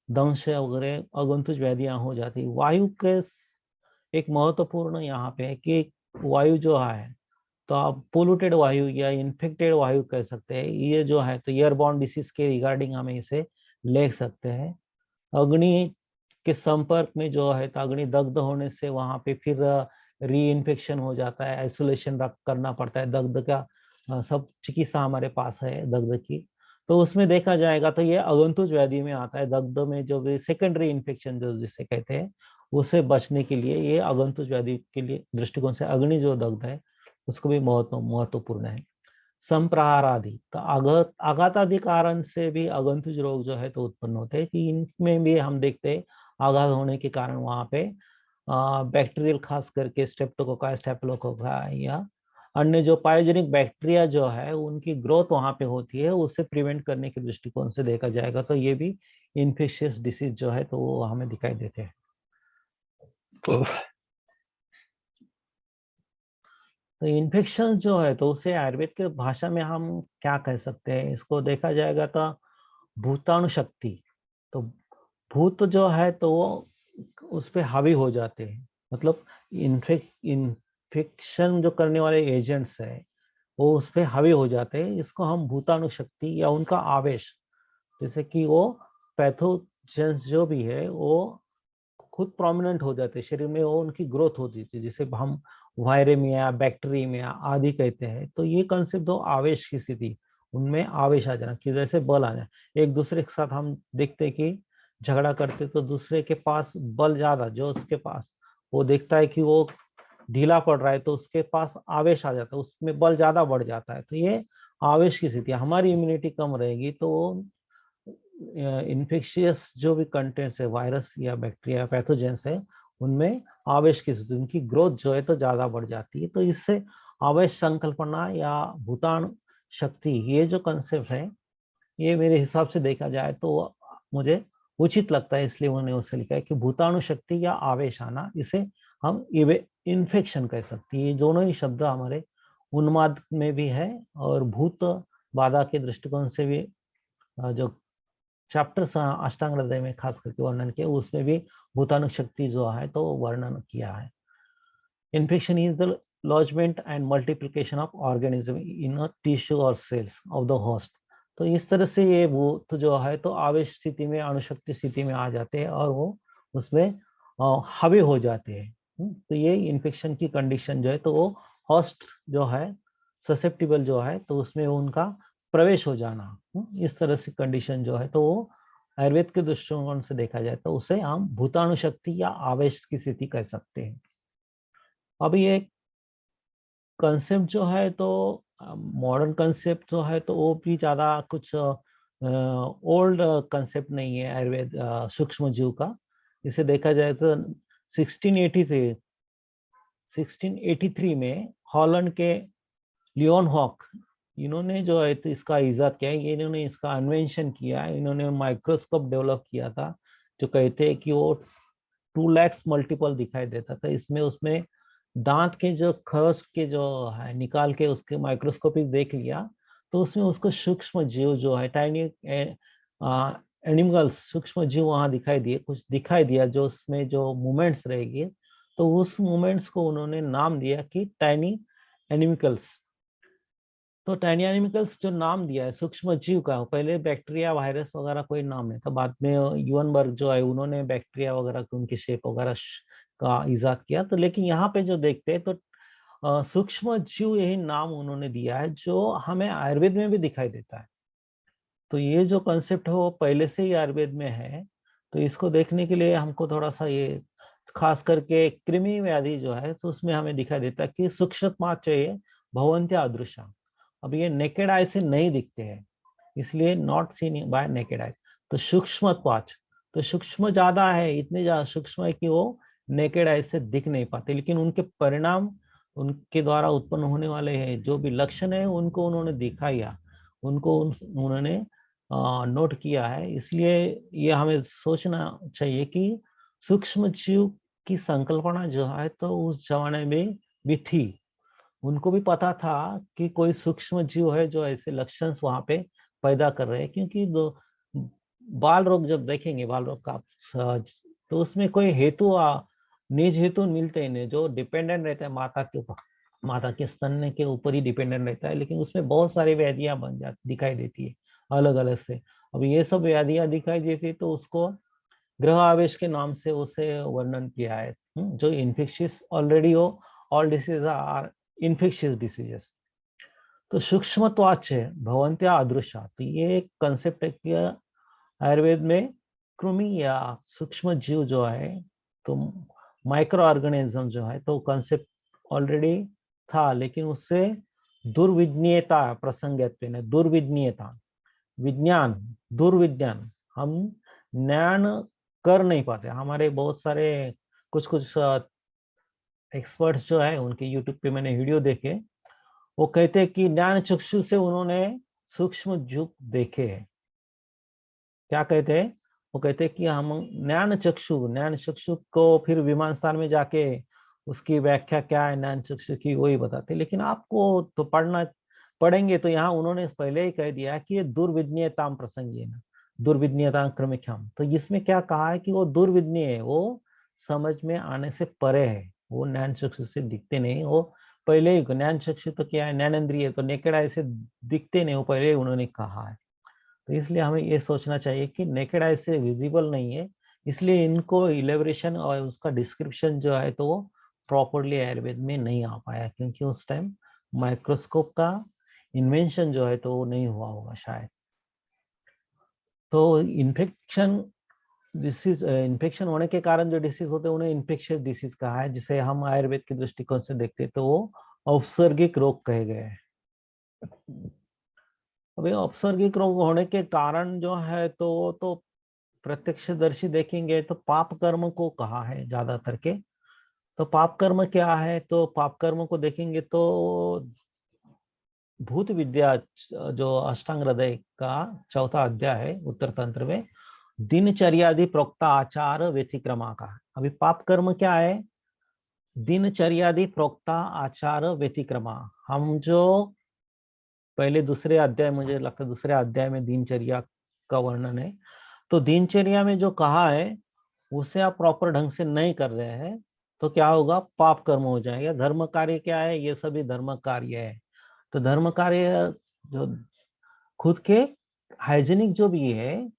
दंश वगैरह अगंतुज व्याधियां हो जाती। वायु के एक महत्वपूर्ण यहाँ पे है कि वायु जो है तो आप पोल्यूटेड वायु या इन्फेक्टेड वायु कह सकते हैं, ये जो है तो एयरबॉर्न डिसीज के रिगार्डिंग हमें इसे ले सकते हैं। अग्नि के संपर्क में जो है तो अग्नि दग्ध होने से वहां पे फिर री इन्फेक्शन हो जाता है, आइसोलेशन करना पड़ता है। दग्ध का सब चिकित्सा हमारे पास है दग्ध की, तो उसमें देखा जाएगा तो ये अगंतुज व्याधि में आता है। दग्ध में जो भी सेकेंडरी इन्फेक्शन जो जिसे कहते हैं उससे बचने के लिए ये अगंतुज व्याधि के लिए दृष्टिकोण से अग्नि जो दग्ध है उसको भी महत्वपूर्ण है। संप्रहार आदि तो आघात आदि कारण से भी अगंतुज रोग जो है तो उत्पन्न होते हैं, कि इनमें भी हम देखते हैं आघात होने के कारण वहां पे बैक्टीरियल खास करके स्ट्रेप्टोकोका, स्टेफिलोकोका या अन्य जो पायोजेनिक बैक्टीरिया जो है उनकी ग्रोथ वहां पे होती है। उससे प्रिवेंट करने के दृष्टिकोण से देखा जाएगा तो ये भी इन्फेक्शियस डिसीज जो है तो वो हमें दिखाई देते हैं। तो इन्फेक्शन जो है तो उसे आयुर्वेद के भाषा में हम क्या कह सकते हैं, इसको देखा जाएगा तो भूताणु शक्ति। तो भूत जो है तो वो उस पे हावी हो जाते हैं, मतलब इन्फेक्शन जो करने वाले एजेंट्स है वो उस पे हावी हो जाते हैं। इसको हम भूताणु शक्ति या उनका आवेश, जैसे कि वो पैथोजेंस जो भी है वो खुद प्रोमिनेंट हो जाते हैं शरीर में, वो उनकी ग्रोथ होती थी जिसे हम वायरेमिया, बैक्टीरिया आदि कहते हैं। तो ये कंसेप्ट दो आवेश की स्थिति, उनमें आवेश आ जाना कि जैसे बल आ जाए। एक दूसरे के साथ हम देखते हैं कि झगड़ा करते तो दूसरे के पास बल ज्यादा, जो उसके पास वो देखता है कि वो ढीला पड़ रहा है तो उसके पास आवेश आ जाता है, उसमें बल ज्यादा बढ़ जाता है। तो ये आवेश की स्थिति, हमारी इम्यूनिटी कम रहेगी तो इन्फेक्शियस जो भी कंटेंट्स है, वायरस या बैक्टीरिया पैथोजेंस है, उनमें आवेश की स्थिति, उनकी ग्रोथ जो है तो ज्यादा बढ़ जाती है। तो इससे आवेश संकल्पना या भूताणु शक्ति, ये जो कंसेप्ट है ये मेरे हिसाब से देखा जाए तो मुझे उचित लगता है, इसलिए उन्होंने उसे लिखा है कि भूताणु शक्ति या आवेश आना, इसे हम इन्फेक्शन कह सकते हैं। ये दोनों ही शब्द हमारे उन्माद में भी है और भूत बाधा के दृष्टिकोण से भी जो चैप्टर अष्टांग हृदय में खास करके वर्णन किया उसमें भी भूताणु शक्ति जो है तो वर्णन किया है। Infection is the lodgement and multiplication of organism in a tissue और सेल्स ऑफ द होस्ट। तो इस तरह से ये भूत जो है तो आवेश स्थिति में, अणुशक्ति स्थिति में आ जाते हैं और वो उसमें हावी हो जाते हैं। तो ये इन्फेक्शन की कंडीशन जो है तो वो होस्ट जो है ससेप्टिबल जो है तो उसमें उनका प्रवेश हो जाना, इस तरह से कंडीशन जो है तो वो आयुर्वेद के दृष्टिकोण से देखा जाए तो उसे हम भूताणु शक्ति या आवेश की स्थिति कह सकते हैं। अब ये कंसेप्ट जो है तो मॉडर्न कंसेप्ट जो है तो वो भी ज्यादा कुछ ओल्ड कंसेप्ट नहीं है आयुर्वेद सूक्ष्म जीव का। इसे देखा जाए तो 1683 में हॉलैंड के लियोन हॉक, इन्होंने जो है तो इसका इजाद किया है, इन्होंने इसका इन्वेंशन किया है। इन्होंने माइक्रोस्कोप डेवलप किया था जो कहते हैं कि वो 2 लाख मल्टीपल दिखाई देता था। इसमें उसमें दांत के जो खरस के जो है निकाल के उसके माइक्रोस्कोपिक देख लिया तो उसमें उसको सूक्ष्म जीव जो है टाइनी एनिमल्स, सूक्ष्म जीव वहां दिखाई दिए, कुछ दिखाई दिया जो उसमें जो मूवमेंट्स रहेगी, तो उस मूवमेंट्स को उन्होंने नाम दिया कि टाइनी एनिमल्स। तो टाइनी एनिमल्स जो नाम दिया है सूक्ष्म जीव का, पहले बैक्टीरिया वायरस वगैरह कोई नाम नहीं था, बाद में यूएनबर्ग जो है उन्होंने बैक्टीरिया वगैरह की उनकी शेप वगैरह का इजाद किया। तो लेकिन यहाँ पे जो देखते हैं तो सूक्ष्म जीव यही नाम उन्होंने दिया है जो हमें आयुर्वेद में भी दिखाई देता है। तो ये जो कंसेप्ट है वो पहले से ही आयुर्वेद में है। तो इसको देखने के लिए हमको थोड़ा सा ये खास करके कृमि व्याधि जो है तो उसमें हमें दिखाई देता है कि सूक्ष्म चाहिए भवंत्या अदृश्य। अब ये नेकेड आई से नहीं दिखते हैं, इसलिए not seen bye naked eye. तो सूक्ष्म, तो सूक्ष्म ज्यादा है, इतने ज्यादा सूक्ष्म है कि वो नेकेड आई से दिख नहीं पाते, लेकिन उनके परिणाम, उनके द्वारा उत्पन्न होने वाले हैं जो भी लक्षण है उनको उन्होंने दिखाया, उनको उन्होंने नोट किया है। इसलिए ये हमें सोचना चाहिए कि सूक्ष्म जीव की संकल्पना जो है तो उस जमाने में भी थी, उनको भी पता था कि कोई सूक्ष्म जीव है जो ऐसे लक्षण वहां पे पैदा कर रहे हैं। क्योंकि बाल रोग जब देखेंगे, बाल रोग का तो उसमें कोई हेतु निज हेतु मिलते ही नहीं, जो डिपेंडेंट रहता है माता के ऊपर, माता के स्तन के ऊपर ही डिपेंडेंट रहता है, लेकिन उसमें बहुत सारी व्याधियां बन जाती दिखाई देती है अलग अलग से। अब ये सब व्याधियां दिखाई देती तो उसको ग्रह आवेश के नाम से उसे वर्णन किया है, जो इन्फेक्शियस ऑलरेडी हो, all disease are infectious diseases. तो सूक्ष्मत्वाच भवंत्या अदृश्य, तो ये एक कंसेप्ट है कि आयुर्वेद में कृमि या सूक्ष्म जीव जो है तो माइक्रो ऑर्गेनिज्म जो है तो कंसेप्ट ऑलरेडी था, लेकिन उससे दुर्विज्ञता प्रसंगत्व, दुर्विज्ञता, विज्ञान, दुर्विज्ञान, हम ज्ञान कर नहीं पाते। हमारे बहुत सारे कुछ एक्सपर्ट्स जो है उनके यूट्यूब पे मैंने वीडियो देखे, वो कहते हैं कि ज्ञान चक्षु से उन्होंने सूक्ष्म जीव देखे हैं। क्या कहते हैं? वो कहते हैं कि हम ज्ञान चक्षु को फिर विमान स्थान में जाके उसकी व्याख्या क्या है ज्ञान चक्षु की वही बताते, लेकिन आपको तो पढ़ेंगे तो यहाँ उन्होंने पहले ही कह दिया कि ये दुर्विज्ञताम प्रसंगेन दुर्विज्ञता क्रमिक्षम। तो इसमें क्या कहा है कि वो दुर्विज्ञ है, वो समझ में आने से परे है, वो ज्ञान चक्षु से दिखते नहीं। वो पहले ही, ज्ञान चक्षु तो क्या है, ज्ञानेंद्रिय तो नेकेड आई से दिखते नहीं, वो पहले ही उन्होंने कहा है। तो इसलिए हमें ये सोचना चाहिए कि नेकेड आई से विजिबल नहीं है, इसलिए इनको इलेबरेशन और उसका डिस्क्रिप्शन जो है तो वो प्रॉपरली आयुर्वेद में नहीं आ पाया, क्योंकि उस टाइम माइक्रोस्कोप का इन्वेंशन जो है तो वो नहीं हुआ होगा शायद। तो इन्फेक्शन डिसीज, इन्फेक्शन होने के कारण जो डिसीज होते हैं उन्हें इन्फेक्शियस डिसीज कहा है, जिसे हम आयुर्वेद के दृष्टिकोण से देखते हैं तो वो औपसर्गिक रोग कहे गए हैं। अभी औपसर्गिक रोग होने के कारण जो है तो प्रत्यक्षदर्शी देखेंगे तो पाप कर्म को कहा है ज्यादातर के। तो पाप कर्म क्या है? तो पाप कर्म को देखेंगे तो भूत विद्या जो अष्टांग हृदय का चौथा अध्याय है उत्तर तंत्र में, दिनचर्यादि प्रोक्ता आचार व्यतिक्रमा का। अभी पाप कर्म क्या है? दिनचर्यादि प्रोक्ता आचार व्यतिक्रमा। हम जो पहले दूसरे अध्याय, मुझे लगता है दूसरे अध्याय में दिनचर्या का वर्णन है, तो दिनचर्या में जो कहा है उसे आप प्रॉपर ढंग से नहीं कर रहे हैं तो क्या होगा? पाप कर्म हो जाएगा। धर्म कार्य क्या है? ये सभी धर्म कार्य है। तो धर्म कार्य जो खुद के हाइजीनिक जो भी है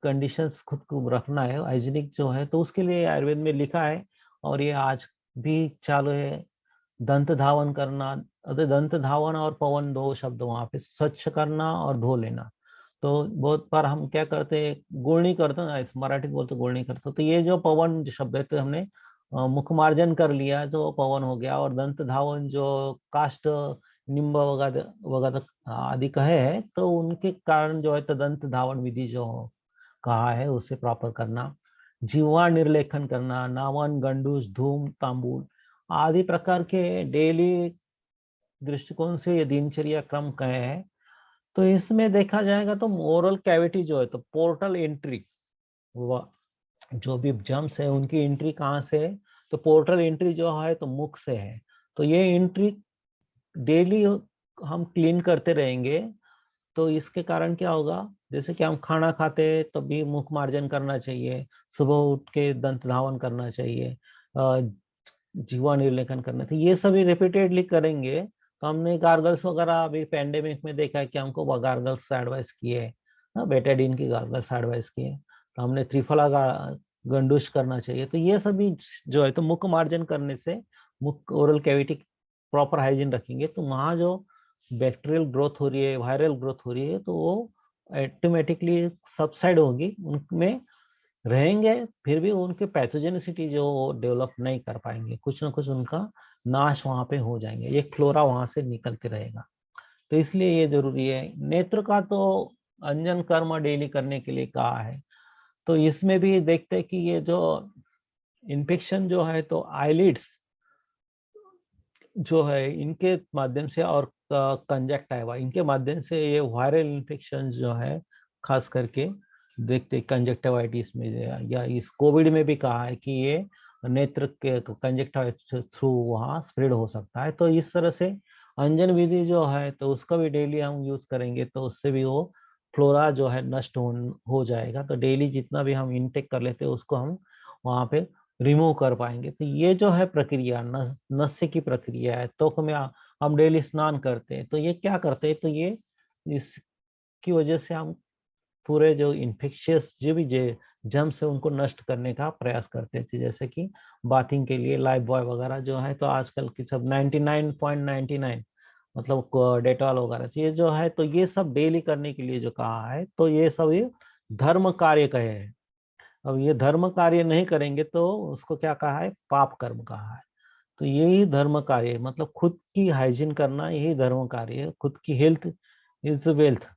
कंडीशंस खुद को रखना है, हाइजीनिक जो है तो उसके लिए आयुर्वेद में लिखा है, और ये आज भी चालू है। दंत धावन करना, दंत धावन और पवन दो शब्द वहां पे, स्वच्छ करना और धो लेना। तो बहुत बार हम क्या करते हैं, गुड़नी करते हैं, इस मराठी बोलते गुड़नी करते, तो ये जो पवन शब्द है तो हमने मुख मार्जन कर लिया जो पवन हो गया, और दंत धावन जो काष्ट निम्ब वगैरह वगैरह आदि कहे हैं तो उनके कारण जो है तो दंत धावन विधि जो कहा है उसे प्रॉपर करना। जीवा निर्लेखन करना, नावन, गंडूस, धूम, तांबूल आदि प्रकार के डेली दृष्टिकोण से ये दिनचर्या क्रम कहे हैं। तो इसमें देखा जाएगा तो ओरल कैविटी जो है तो पोर्टल एंट्री, जो भी जम्स है उनकी एंट्री कहाँ से है? तो पोर्टल एंट्री जो है तो मुख से है। तो ये एंट्री डेली हम क्लीन करते रहेंगे तो इसके कारण क्या होगा? जैसे कि हम खाना खाते हैं तो भी मुख मार्जन करना चाहिए, सुबह उठ के दंत धावन करना चाहिए, जीवा निर्लेखन करना चाहिए। ये सभी रिपीटेडली करेंगे तो हमने गार्गल्स वगैरह अभी पेंडेमिक में देखा है कि हमको गार्गल्स एडवाइस किए हैं, बेटाडीन की गार्गल्स एडवाइस किए, तो हमने त्रिफला गंडूश करना चाहिए। तो ये सभी जो है तो मुख मार्जन करने से, मुख ओरल कैविटी प्रॉपर हाइजीन रखेंगे तो वहाँ जो बैक्टीरियल ग्रोथ हो रही है, वायरल ग्रोथ हो रही है, तो वो ऑटोमेटिकली सबसाइड होगी, उनमें रहेंगे, फिर भी उनके पैथोजेनिसिटी जो डेवलप नहीं कर पाएंगे, कुछ ना कुछ उनका नाश वहां पे हो जाएंगे, ये फ्लोरा वहां से निकलते रहेगा। तो इसलिए ये जरूरी है। नेत्र का तो अंजन कर्म डेली करने के लिए कहा है, तो इसमें भी देखते हैं कि ये जो इन्फेक्शन जो है तो आईलिड्स जो है इनके माध्यम से और कंजक्टाइवा इनके माध्यम से ये वायरल इन्फेक्शन जो है खास करके देखते, कंजक्टिवाइटिस में या इस कोविड में भी कहा है कि ये नेत्र के कंजक्टिवाइटिस थ्रू वहाँ स्प्रेड हो सकता है। तो इस तरह से अंजन विधि जो है तो उसका भी डेली हम यूज करेंगे तो उससे भी वो फ्लोरा जो है नष्ट हो जाएगा। तो डेली जितना भी हम इनटेक कर लेते हैं उसको हम वहाँ पे रिमूव कर पाएंगे। तो ये जो है प्रक्रिया नस्य की प्रक्रिया है। तो हम डेली स्नान करते हैं तो ये क्या करते हैं, तो ये इसकी वजह से हम पूरे जो इन्फेक्शियस जो भी जर्म्स है उनको नष्ट करने का प्रयास करते थे। जैसे कि बाथिंग के लिए लाइफ बॉय वगैरह जो है तो आजकल की सब 99.99 मतलब डेटॉल वगैरह, तो ये जो है तो ये सब डेली करने के लिए जो कहा है तो ये सब ये धर्म कार्य कहे हैं। अब ये धर्म कार्य नहीं करेंगे तो उसको क्या कहा है, पाप कर्म कहा है। तो यही धर्म कार्य है, मतलब खुद की हाइजीन करना यही धर्म कार्य है। खुद की हेल्थ इज वेल्थ।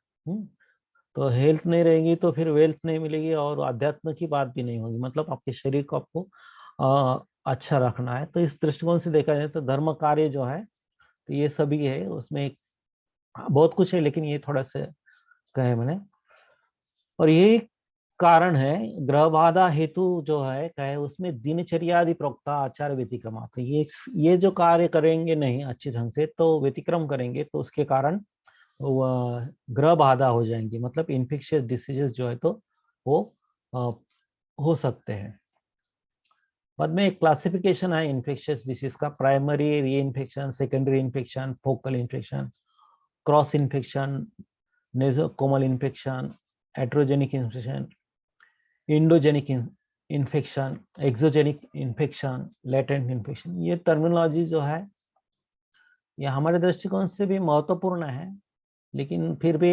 तो हेल्थ नहीं रहेगी तो फिर वेल्थ नहीं मिलेगी और अध्यात्म की बात भी नहीं होगी। मतलब आपके शरीर को आपको अच्छा रखना है। तो इस दृष्टिकोण से देखा जाए तो धर्म कार्य जो है तो ये सभी है, उसमें बहुत कुछ है लेकिन ये थोड़ा सा कहे मैंने। और यही कारण है ग्रह बाधा हेतु जो है कहे उसमें दिनचर्यादि प्रोक्ता आचार व्यतिक्रम। तो ये जो कार्य करेंगे नहीं अच्छे ढंग से तो व्यतिक्रम करेंगे तो उसके कारण ग्रह बाधा हो जाएंगी, मतलब इन्फेक्शियस डिसीजेस जो है तो वो अ, हो सकते हैं। बाद में एक क्लासिफिकेशन है इन्फेक्शियस डिसीज का, primary reinfection, secondary infection, focal infection, cross infection, nosocomial infection, iatrogenic infection, endogenic infection, exogenic infection, latent infection. ये टर्मिनोलॉजी जो है ये हमारे दृष्टिकोण से भी महत्वपूर्ण है लेकिन फिर भी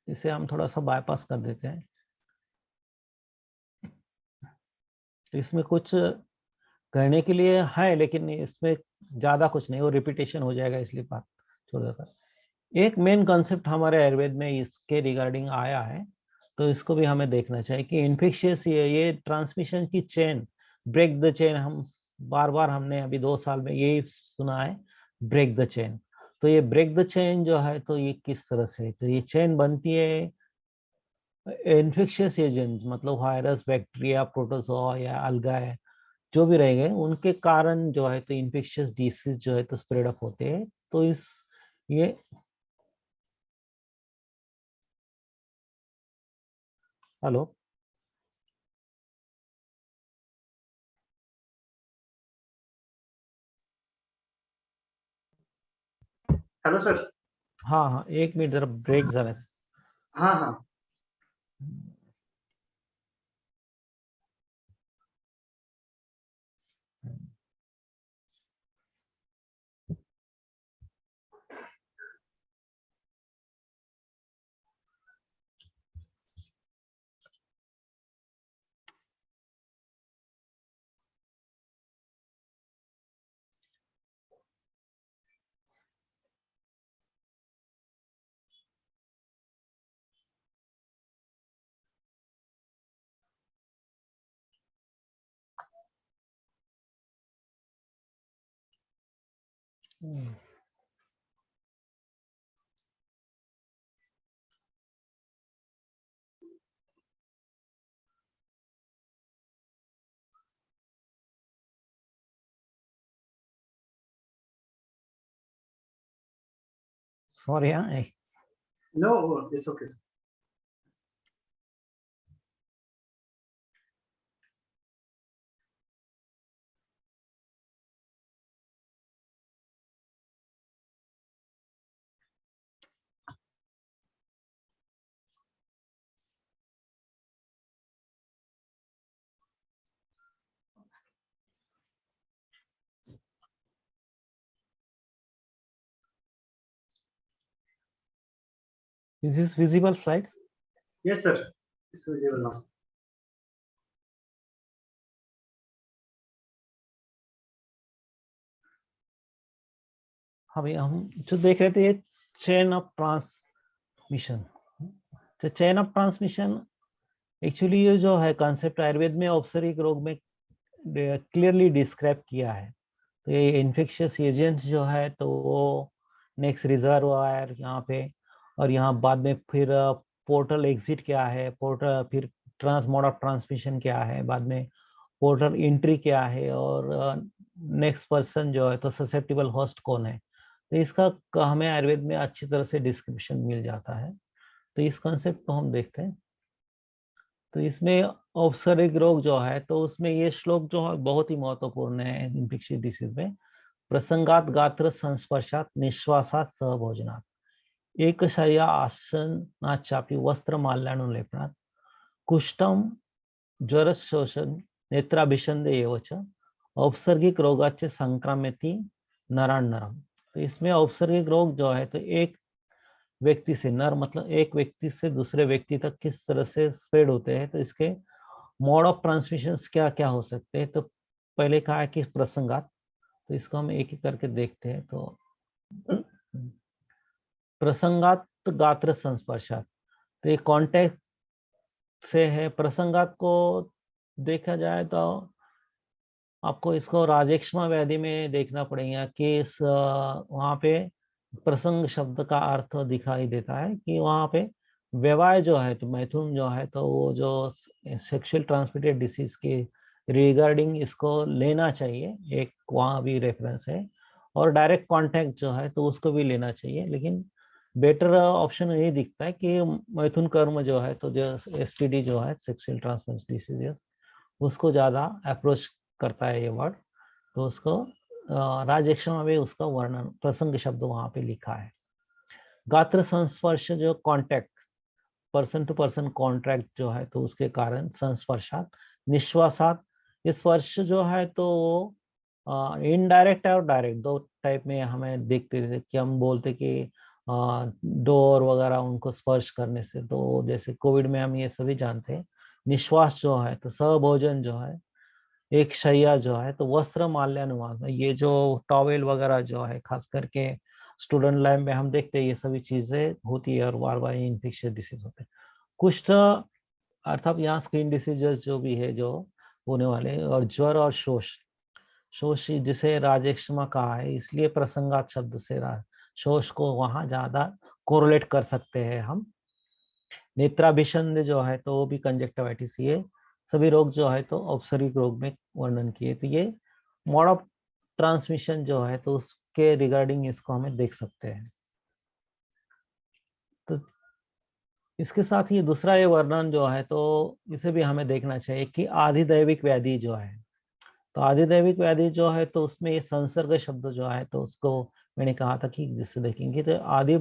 इसे हम थोड़ा सा बाईपास कर देते हैं। तो इसमें कुछ कहने के लिए है लेकिन इसमें ज्यादा कुछ नहीं, वो रिपीटेशन हो जाएगा इसलिए बात छोड़ देता। एक मेन कॉन्सेप्ट हमारे आयुर्वेद में इसके रिगार्डिंग आया है तो इसको भी हमें देखना चाहिए कि इन्फेक्शियस ये ट्रांसमिशन की चेन, ब्रेक द चेन। हम बार बार हमने अभी 2 साल में यही सुना है, ब्रेक द चेन। तो ये ब्रेक द चेन जो है तो ये किस तरह से, तो ये चेन बनती है इन्फेक्शियस एजेंट, मतलब वायरस, बैक्टीरिया, प्रोटोजोआ या अलगा जो भी रहेंगे उनके कारण जो है तो इन्फेक्शियस डिसीज जो है तो स्प्रेड अप होते हैं। तो इस ये हेलो हेलो सर। हाँ हाँ, 1 मिनट जरा ब्रेक झाला. हाँ हाँ। सॉरी हाँ. No, it's okay, sir. Is this visible slide? Yes, sir. It's visible now. अभी हम जो देख रहे थे ये चेन ऑफ ट्रांसमिशन। तो चेन ऑफ ट्रांसमिशन एक्चुअली ये जो है कॉन्सेप्ट आयुर्वेद में औपचारिक रोग में क्लियरली डिस्क्राइब किया है। तो ये इन्फेक्शियस एजेंट जो है तो वो नेक्स्ट रिजर्वायर यहाँ पे, और यहाँ बाद में फिर पोर्टल एग्जिट क्या है, पोर्टल फिर मोड ऑफ ट्रांसमिशन क्या है, बाद में पोर्टल एंट्री क्या है, और नेक्स्ट पर्सन जो है तो ससेप्टिबल होस्ट कौन है। तो इसका हमें आयुर्वेद में अच्छी तरह से डिस्क्रिप्शन मिल जाता है। तो इस कॉन्सेप्ट को हम देखते हैं। तो इसमें औपचारिक रोग जो है तो उसमें ये श्लोक जो है बहुत ही महत्वपूर्ण है इन्फेक्शियस डिसीज में। प्रसंगात गात्र संस्पर्शात निश्वासात सहभोजनात एकशय्या आसनाचापि वस्त्र माल्यानुलेपनात कुष्ठम ज्वर शोषण नेत्राभिषंदे एव च औपसर्गिक रोगाचे संक्राम्यति नरान्नरम। तो इसमें औपसर्गिक रोग जो है तो एक व्यक्ति से, नर मतलब एक व्यक्ति से दूसरे व्यक्ति तक किस तरह से स्प्रेड होते हैं, तो इसके मोड ऑफ ट्रांसमिशन क्या क्या हो सकते हैं। तो पहले कहा है कि प्रसंगात, तो इसको हम एक एक करके देखते हैं। तो प्रसंगात गात्र संस्पर्शात, तो ये कॉन्टेक्ट से है। प्रसंगात को देखा जाए तो आपको इसको राजेक्ष्मा व्याधि में देखना पड़ेगा कि इस वहाँ पे प्रसंग शब्द का अर्थ दिखाई देता है कि वहाँ पे वैवाह जो है तो मैथुन जो है तो वो जो सेक्सुअल ट्रांसमिटेड डिसीज के रिगार्डिंग इसको लेना चाहिए, एक वहाँ भी रेफरेंस है। और डायरेक्ट कांटेक्ट जो है तो उसको भी लेना चाहिए, लेकिन बेटर ऑप्शन यही दिखता है कि मैथुन कर्म जो है तो जो एसटीडी जो है सेक्सुअल ट्रांसमिटेड डिसीजेस उसको ज़्यादा अप्रोच करता है ये वर्ड। तो उसको राजयक्षमा में उसका वर्णन प्रसंग शब्द वहां पे लिखा है। गात्र संस्पर्श जो contact, person to person contract जो है तो उसके कारण संस्पर्शात निश्वासात, स्पर्श जो है तो वो इनडायरेक्ट है और डायरेक्ट, दो टाइप में हमें देखते थे कि हम बोलते कि डोर वगैरह उनको स्पर्श करने से, तो जैसे कोविड में हम ये सभी जानते हैं। निश्वास जो है तो सहभोजन जो है, एक शैया जो है तो वस्त्र माल्यानुवाद, ये जो टॉवेल वगैरह जो है खास करके स्टूडेंट लाइफ में हम देखते हैं ये सभी चीजें होती है और बार बार इन्फेक्शियस डिसीज होते हैं। कुष्ठ अर्थात यहाँ स्किन डिसीजेस जो भी है जो होने वाले, और ज्वर और शोष, शोष जिसे राजेक्ष्मा कहा है इसलिए प्रसंगात शब्द से शोष को वहां ज्यादा कोरिलेट कर सकते हैं हम। नेत्राभिषंद जो है तो वो भी कंजक्टिवाइटिस, ये सभी रोग जो है तो औपचारिक रोग में वर्णन किए। तो ये मोड ऑफ ट्रांसमिशन जो है तो उसके रिगार्डिंग इसको हमें देख सकते हैं। तो इसके साथ ही दूसरा ये वर्णन जो है तो इसे भी हमें देखना चाहिए कि आधिदैविक व्याधि जो है, तो आधिदैविक व्याधि जो है तो उसमें ये संसर्ग शब्द जो है तो उसको मैंने कहा था कि जिससे देखेंगे तो आदि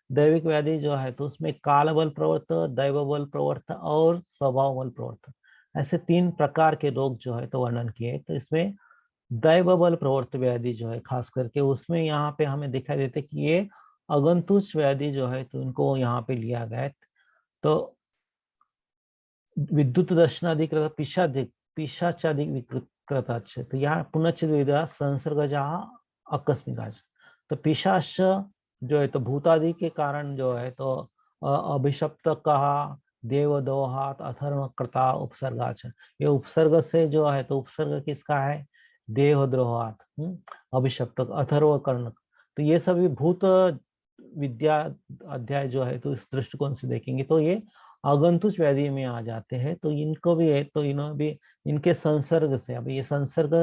दैविक व्याधि जो है तो उसमें काल बल प्रवर्त, दैव बल प्रवर्त और स्वभाव बल प्रवर्त, ऐसे तीन प्रकार के रोग जो है तो वर्णन किए। तो इसमें दैव बल प्रवर्त व्याधि जो है खास करके उसमें यहाँ पे हमें दिखाई देते कि ये अगंतुष व्याधि जो है तो इनको यहाँ पे लिया गया है। तो विद्युत दर्शनाधिकृत पिशाचाधिक विकृताच, तो यहाँ पुनश्च द्विधा संसर्गजा आकस्मिकाच, तो पिशाच जो है तो भूतादि के कारण जो है तो अभिशप्त कहा, देवदोहात, अथर्वकृता उपसर्गाच, ये उपसर्ग से जो है तो उपसर्ग किसका है, देहद्रोहात, अभिशप्त, अथर्वकर्ण, तो ये सभी भूत विद्या अध्याय जो है तो इस दृष्टिकोण से देखेंगे तो ये आगंतुक व्याधि में आ जाते हैं। तो इनको भी है तो इन्होंने भी इनके संसर्ग से, अब ये संसर्ग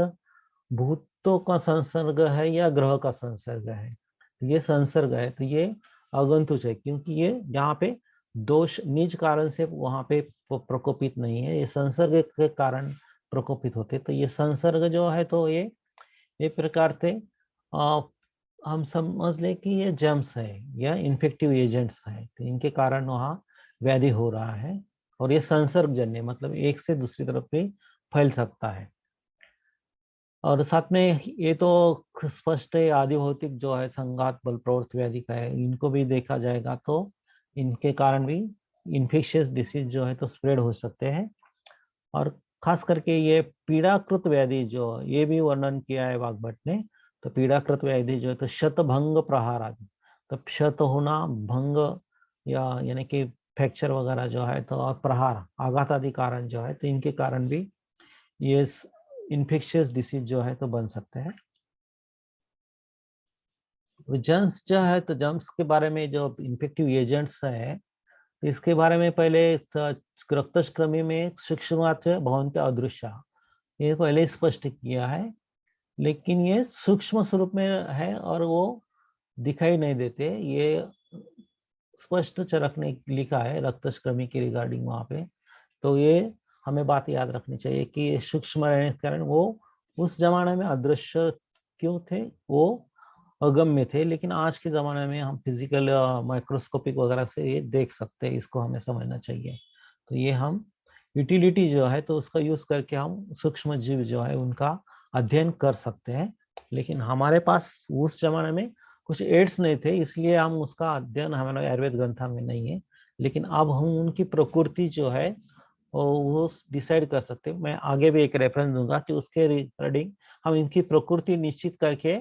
भूतों का संसर्ग है या ग्रह का संसर्ग है, तो ये संसर्ग है तो ये आगंतुक है, क्योंकि ये यहाँ पे दोष निज कारण से वहां पे प्रकोपित नहीं है, ये संसर्ग के कारण प्रकोपित होते। तो ये संसर्ग जो है तो ये एक प्रकार से हम समझ लें कि ये जर्म्स है या इन्फेक्टिव एजेंट्स है, तो इनके कारण वहाँ व्याधि हो रहा है, और ये संसर्ग जन्य मतलब एक से दूसरी तरफ भी फैल सकता है। और साथ में ये तो स्पष्ट है आदि भौतिक जो है संघात बल प्रवृत्ति व्याधि का है, इनको भी देखा जाएगा तो इनके कारण भी इन्फेक्शियस डिसीज जो है तो स्प्रेड हो सकते हैं। और खास करके ये पीड़ाकृत व्याधि जो ये भी वर्णन किया है वाग्भट ने, तो पीड़ाकृत व्याधि जो है तो शतभंग प्रहार आदि, तो शत होना, भंग या यानी कि फ्रैक्चर वगैरह जो है तो, और प्रहार आघात आदि कारण जो है तो इनके कारण भी ये इन्फेक्शियस डिसीज जो है तो बन सकते हैं। जर्म्स जो है तो जर्म्स के बारे में जो इन्फेक्टिव एजेंट्स है तो इसके बारे में पहले रक्तस्क्रमी में सूक्ष्मात भवन्ते अदृश्य, ये पहले स्पष्ट किया है, लेकिन ये सूक्ष्म स्वरूप में है और वो दिखाई नहीं देते, ये स्पष्ट चरक ने लिखा है रक्तस्क्रमी के रिगार्डिंग वहां पे। तो ये हमें बात याद रखनी चाहिए कि सूक्ष्म रहने के कारण वो उस जमाने में अदृश्य क्यों थे, वो अगम्य थे, लेकिन आज के जमाने में हम फिजिकल माइक्रोस्कोपिक वगैरह से ये देख सकते हैं, इसको हमें समझना चाहिए। तो ये हम यूटिलिटी जो है तो उसका यूज करके हम सूक्ष्म जीव जो है उनका अध्ययन कर सकते हैं, लेकिन हमारे पास उस जमाने में कुछ एड्स नहीं थे, इसलिए हम उसका अध्ययन हमारे आयुर्वेद ग्रंथों में नहीं है, लेकिन अब हम उनकी प्रकृति जो है वो डिसाइड कर सकते हैं। मैं आगे भी एक रेफरेंस दूंगा कि उसके रिगार्डिंग हम इनकी प्रकृति निश्चित करके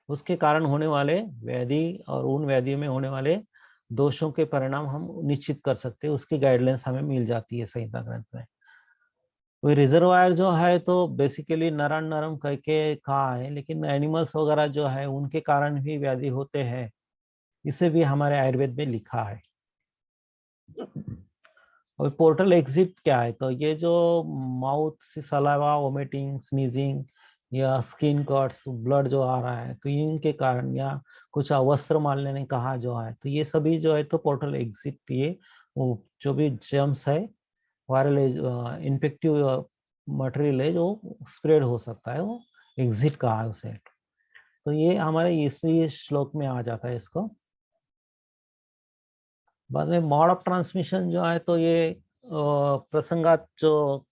उसके कारण होने वाले व्याधि और उन व्याधियों में होने वाले दोषों के परिणाम हम निश्चित कर सकते हैं, उसकी गाइडलाइंस हमें मिल जाती है संहिता ग्रंथ में। कोई रिजर्वायर जो है तो बेसिकली नरम नरम करके कहा है, लेकिन एनिमल्स वगैरह जो है उनके कारण भी व्याधि होते हैं, इसे भी हमारे आयुर्वेद में लिखा है। और पोर्टल एग्जिट क्या है, तो ये जो माउथ से सलावा, वोमिटिंग, स्नीजिंग या स्किन कट्स, ब्लड जो आ रहा है तो इनके कारण, या कुछ वस्त्र माल ने कहा जो है तो ये सभी जो है तो पोर्टल एग्जिट, ये वो जो भी जर्म्स है, वायरल इन्फेक्टिव मटेरियल है जो स्प्रेड हो सकता है, वो एग्जिट कहा है उसे। तो ये हमारे इसी श्लोक में आ जाता है इसको। बाद में मोड ऑफ ट्रांसमिशन जो है तो ये प्रसंगात जो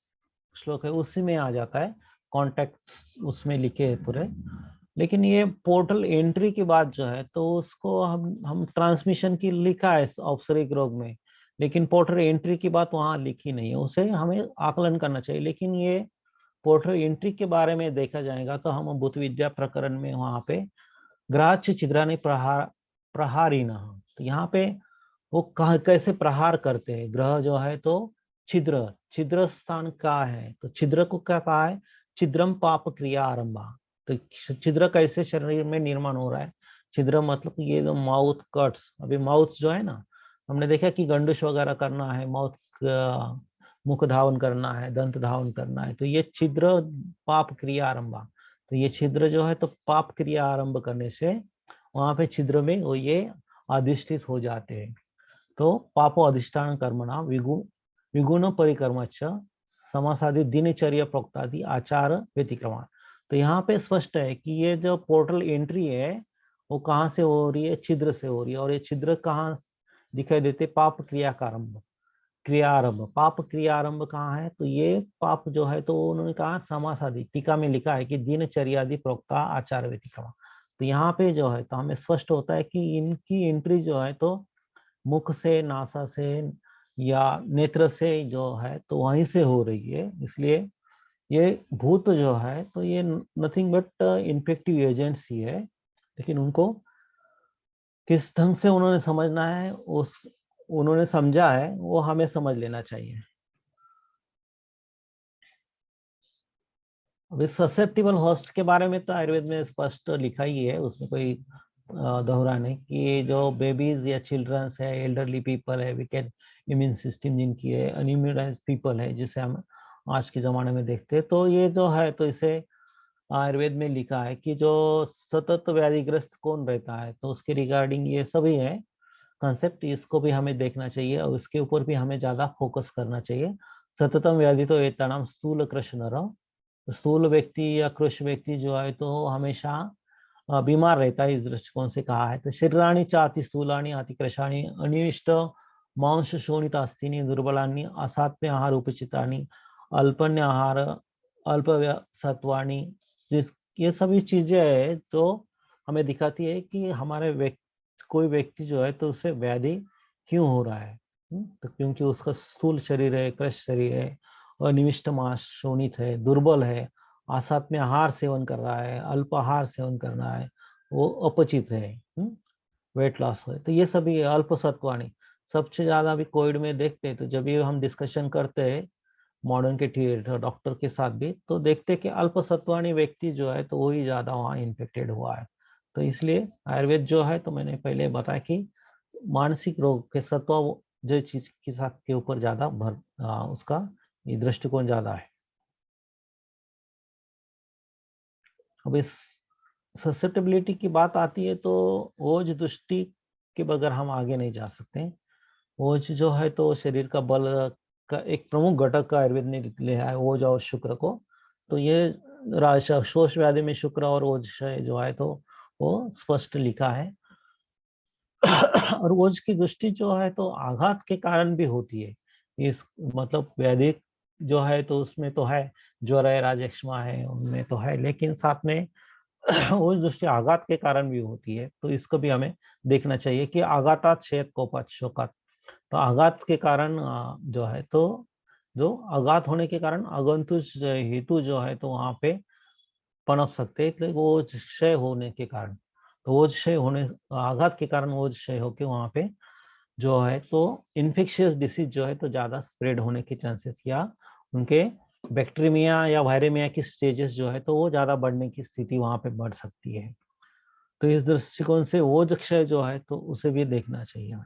श्लोक है उसी में आ जाता है, कॉन्टेक्ट उसमें लिखे हैं पूरे। लेकिन ये पोर्टल एंट्री की बात जो है तो उसको हम ट्रांसमिशन की लिखा है औपचारिक रोग में, लेकिन पोर्टल एंट्री की बात वहां लिखी नहीं है, उसे हमें आकलन करना चाहिए। लेकिन ये पोर्टल एंट्री के बारे में देखा जाएगा तो हम भूत विद्या प्रकरण में वहां पे ग्राह्य छिद्रानि प्रहारिण, तो यहाँ पे वो कैसे प्रहार करते हैं, ग्रह जो है तो छिद्र, छिद्र स्थान का है तो छिद्र को क्या कहा है, छिद्रम पाप क्रिया आरंभा। तो छिद्र कैसे शरीर में निर्माण हो रहा है, छिद्र मतलब ये जो माउथ कट्स, अभी माउथ जो है ना, हमने देखा कि गंडुश वगैरह करना है, माउथ मुख धावन करना है, दंत धावन करना है, तो ये छिद्र पाप क्रिया आरंभा। तो ये छिद्र जो है तो पाप क्रिया आरंभ करने से वहां पे छिद्र में वो ये अधिष्ठित हो जाते हैं। तो पापो अधिष्ठान कर्मणा विगुण परिकर्मच समासादि दिनचर्या प्रोक्तादि आचार व्यतिक्रमा। तो यहाँ पे स्पष्ट है कि ये जो पोर्टल एंट्री है वो कहाँ से हो रही है, छिद्र से हो रही है, और ये छिद्र कहाँ दिखाई देते, पाप क्रिया का आरंभ, क्रिया आरंभ, पाप क्रिया आरंभ कहाँ है, तो ये पाप जो है तो उन्होंने कहा समासादि, टीका में लिखा है कि दिनचर्यादि प्रोक्ता आचार व्यतिक्रमा। तो यहाँ पे जो है तो हमें स्पष्ट होता है कि इनकी एंट्री जो है तो मुख से, नासा से या नेत्र से जो है तो वहीं से हो रही है, इसलिए ये भूत जो है तो ये नथिंग बट इन्फेक्टिव एजेंट्स ही है, लेकिन उनको किस ढंग से उन्होंने समझना है, उस उन्होंने समझा है वो हमें समझ लेना चाहिए। अभी ससेप्टिबल होस्ट के बारे में तो आयुर्वेद में स्पष्ट लिखा ही है, उसमें कोई दोहरा नहीं, कि जो बेबीज या चिल्ड्रंस है, एल्डरली पीपल है, वीकेंड इम्यून सिस्टम जिनकी है, अनइम्यूनाइज्ड पीपल है, जिसे हम आज के जमाने में देखते हैं, तो ये जो है तो इसे आयुर्वेद में लिखा है कि जो सतत व्याधिग्रस्त कौन रहता है तो उसके रिगार्डिंग ये सभी है कंसेप्ट, इसको भी हमें देखना चाहिए और इसके ऊपर भी हमें ज्यादा फोकस करना चाहिए। सततम व्याधि तो एक नाम स्थूल कृश नर, स्थूल व्यक्ति या कृश व्यक्ति जो है तो हमेशा बीमार रहता है, इस दृष्टिकोण से कहा है। तो शरीराणी चाति स्थूलानी अतिकृशाणी अनिष्ट मांस शोणित अस्थिनी दुर्बलानी असात्म्य आहार उपचितानी अल्पन्य आहार अल्प सत्वाणी, जिस ये सभी चीजें है तो हमें दिखाती है कि हमारे कोई व्यक्ति जो है तो उसे व्याधि क्यों हो रहा है? तो क्योंकि उसका स्थूल शरीर है, कृश शरीर है, अनिविष्ट मांस शोणित है, दुर्बल है, आसात में आहार सेवन कर रहा है, अल्प आहार सेवन कर रहा है, वो अपचित है, वेट लॉस है। तो ये सभी अल्प सत्वाणी सबसे ज्यादा अभी कोविड में देखते हैं। तो जब ये हम डिस्कशन करते हैं मॉडर्न के डॉक्टर के साथ भी, तो देखते हैं कि अल्प सत्वाणी व्यक्ति जो है तो वही ज्यादा वहाँ इन्फेक्टेड हुआ है। तो इसलिए आयुर्वेद जो है, तो मैंने पहले बताया कि मानसिक रोग के सत्व जो चीज के साथ के ऊपर ज्यादा उसका ये दृष्टिकोण ज्यादा है। अब इस ससेप्टेबिलिटी की बात आती है तो ओज दृष्टि के बगैर हम आगे नहीं जा सकते। ओज जो है तो शरीर का बल का एक प्रमुख घटक का आयुर्वेद ने लिया है, ओज और शुक्र को। तो ये शोष व्याधि में शुक्र और ओज जो है तो वो स्पष्ट लिखा है। और ओज की दृष्टि जो है तो आघात के कारण भी होती है। इस मतलब वैदिक जो है तो उसमें तो है, ज्वर है, राजक्षमा है, उनमें तो है, लेकिन साथ में ओज दृष्टि आघात के कारण भी होती है। तो इसको भी हमें देखना चाहिए कि आघातात क्षेत कोपात शोकात। तो आघात के कारण जो है तो जो आघात होने के कारण अगंतुष हेतु जो है तो वहां पे पनप सकते हैं, इसलिए वो क्षय होने के कारण, तो वो क्षय होने आघात के कारण वो क्षय होके वहां पे जो है तो इन्फेक्शियस डिसीज जो है तो ज्यादा स्प्रेड होने के चांसेस या उनके बैक्टीरिया या वायरेमिया की स्टेजेस जो है तो वो ज्यादा बढ़ने की स्थिति वहां पे बढ़ सकती है। तो इस दृष्टिकोण से वो क्षय जो है तो उसे भी देखना चाहिए।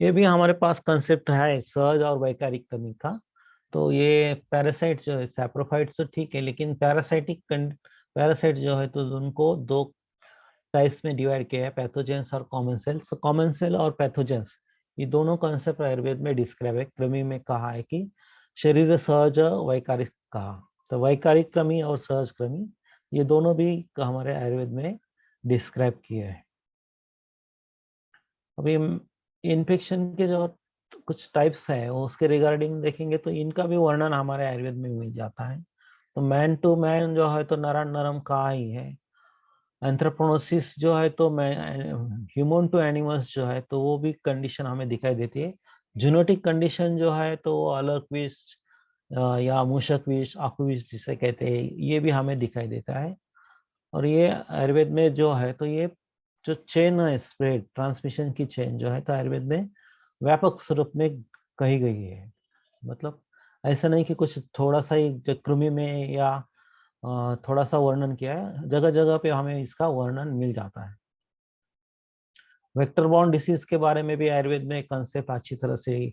ये भी हमारे पास कंसेप्ट है सहज और वैकारिक कमी का। तो ये पैरासाइट जो है, सैप्रोफाइट्स तो ठीक है, लेकिन पैरासाइट जो है तो उनको दो टाइप्स में डिवाइड किया है, पैथोजेंस और कॉमन सेल्स। कॉमन सेल और पैथोजेंस ये दोनों कंसेप्ट आयुर्वेद में डिस्क्राइब है। क्रमी में कहा है कि शरीर सहज वैकारिक कहा, तो वैकारिक क्रमी और सहज क्रमी ये दोनों भी हमारे आयुर्वेद में डिस्क्राइब किए हैं। अभी इन्फेक्शन के जो कुछ टाइप्स है उसके रिगार्डिंग देखेंगे तो इनका भी वर्णन हमारे आयुर्वेद में मिल जाता है। तो मैन टू मैन जो है तो नरम नरम का ही है। एंथ्रोपोनोसिस जो है तो ह्यूमन टू एनिमल्स जो है तो वो भी कंडीशन हमें दिखाई देती है। जेनेटिक कंडीशन जो है तो अलग विष या मूषक विष, आकु विष जिसे कहते हैं, ये भी हमें दिखाई देता है। और ये आयुर्वेद में जो है तो ये जो चेन है, स्प्रेड ट्रांसमिशन की चेन जो है तो आयुर्वेद में व्यापक स्वरूप में कही गई है। मतलब ऐसा नहीं कि कुछ थोड़ा सा ही कृमि में या थोड़ा सा वर्णन किया है, जगह जगह पे हमें इसका वर्णन मिल जाता है। वेक्टर बॉर्न डिसीज के बारे में भी आयुर्वेद में कंसेप्ट अच्छी तरह से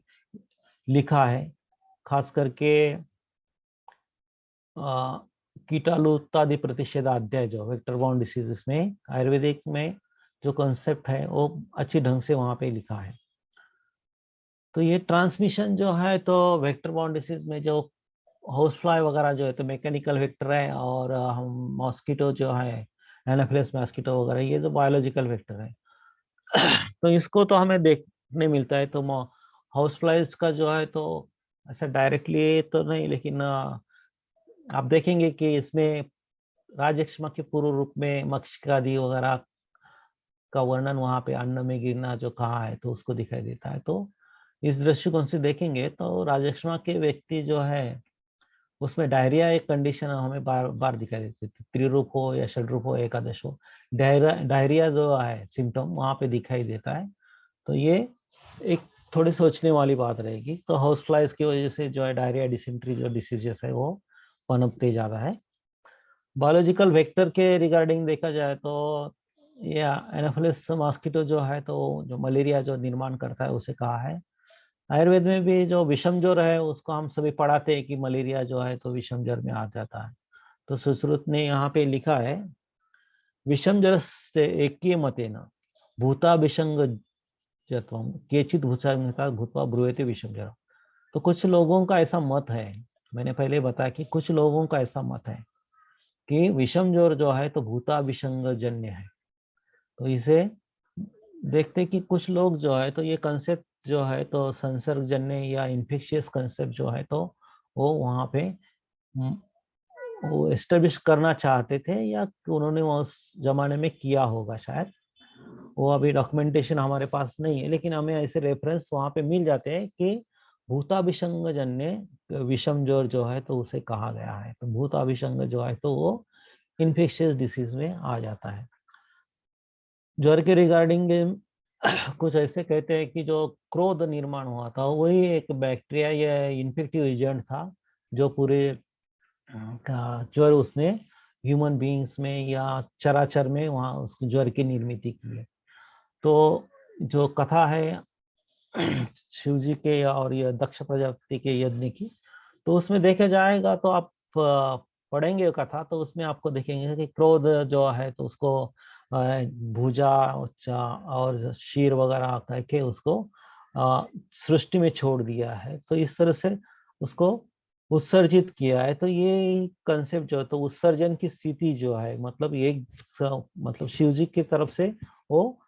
लिखा है, खास करके कीटाणुत्पादी प्रतिषेधाध्याय जो वेक्टर बॉर्न डिसीजेस में आयुर्वेदिक में जो कंसेप्ट है वो अच्छी ढंग से वहां पे लिखा है। तो ये ट्रांसमिशन जो है तो वेक्टर बॉर्न डिसीज में जो हाउस फ्लाई वगैरह जो है तो मैकेनिकल वेक्टर है, और हम मॉस्किटो जो है एनाफिलस मॉस्किटो वगैरह ये तो बायोलॉजिकल वेक्टर है। तो इसको तो हमें देखने मिलता है। तो हाउस फ्लाइज का जो है तो ऐसा डायरेक्टली तो नहीं, लेकिन आप देखेंगे कि इसमें राजक्षमा के पूर्व रूप में मक्षिकादि वगैरह का वर्णन वहां पे अन्न में गिरना जो कहा है तो उसको दिखाई देता है। तो इस दृष्टिकोण से देखेंगे तो राजक्षमा के व्यक्ति जो है उसमें डायरिया एक कंडीशन हमें बार बार दिखाई देती है, त्रिरूप हो या षड्रूप हो एकादश हो, डायरिया जो है सिम्टम वहां पे दिखाई देता है। तो ये एक थोड़ी सोचने वाली बात रहेगी। तो हाउस फ्लाइज की वजह से जो है डायरिया डिसेंट्री जो डिसीजेस है वो पनपते ज्यादा है। बायोलॉजिकल वेक्टर के रिगार्डिंग देखा जाए तो या एनाफिलिस मॉस्किटो जो है तो जो मलेरिया जो निर्माण करता है उसे कहा है। आयुर्वेद में भी जो विषम ज्वर है उसको हम सभी पढ़ाते हैं कि मलेरिया जो है तो विषम ज्वर में आ जाता है। तो सुश्रुत ने यहाँ पे लिखा है विषम ज्वर से एक मतेन भूता विषंग जत्वम केचित भूषा भूतवा ब्रुएते विषम ज्वर। तो कुछ लोगों का ऐसा मत है, मैंने पहले बताया कि कुछ लोगों का ऐसा मत है कि विषम ज्वर जो है तो भूता विषंग जन्य है। तो इसे देखते कि कुछ लोग जो है तो ये कंसेप्ट जो है तो संसर्गजन्य या इन्फेक्शियस कंसेप्ट जो है तो वो वहां पे वो एस्टेब्लिश करना चाहते थे या उन्होंने उस जमाने में किया होगा शायद, वो अभी डॉक्यूमेंटेशन हमारे पास नहीं है, लेकिन हमें ऐसे रेफरेंस वहां पे मिल जाते हैं कि भूताभिसंगजन्य विषम ज्वर जो है तो उसे कहा गया है। तो भूताभिसंग जो है तो वो इन्फेक्शियस डिसीज में आ जाता है। ज्वर के रिगार्डिंग कुछ ऐसे कहते हैं कि जो क्रोध निर्माण हुआ था वही एक बैक्टीरिया या इन्फेक्टिव एजेंट था जो पूरे ज्वर उसने ह्यूमन बीइंग्स में या चराचर में वहाँ उस ज्वर की निर्मित की है। तो जो कथा है शिव जी के और ये दक्ष प्रजापति के यज्ञ की, तो उसमें देखे जाएगा तो आप पढ़ेंगे कथा तो उसमें आपको देखेंगे कि क्रोध जो है तो उसको भुजा और शीर वगैरह करके उसको सृष्टि में छोड़ दिया है। तो इस तरह से उसको उत्सर्जित किया है। तो ये कंसेप्ट जो है तो उत्सर्जन की स्थिति जो है मतलब एक मतलब शिव जी की तरफ से वो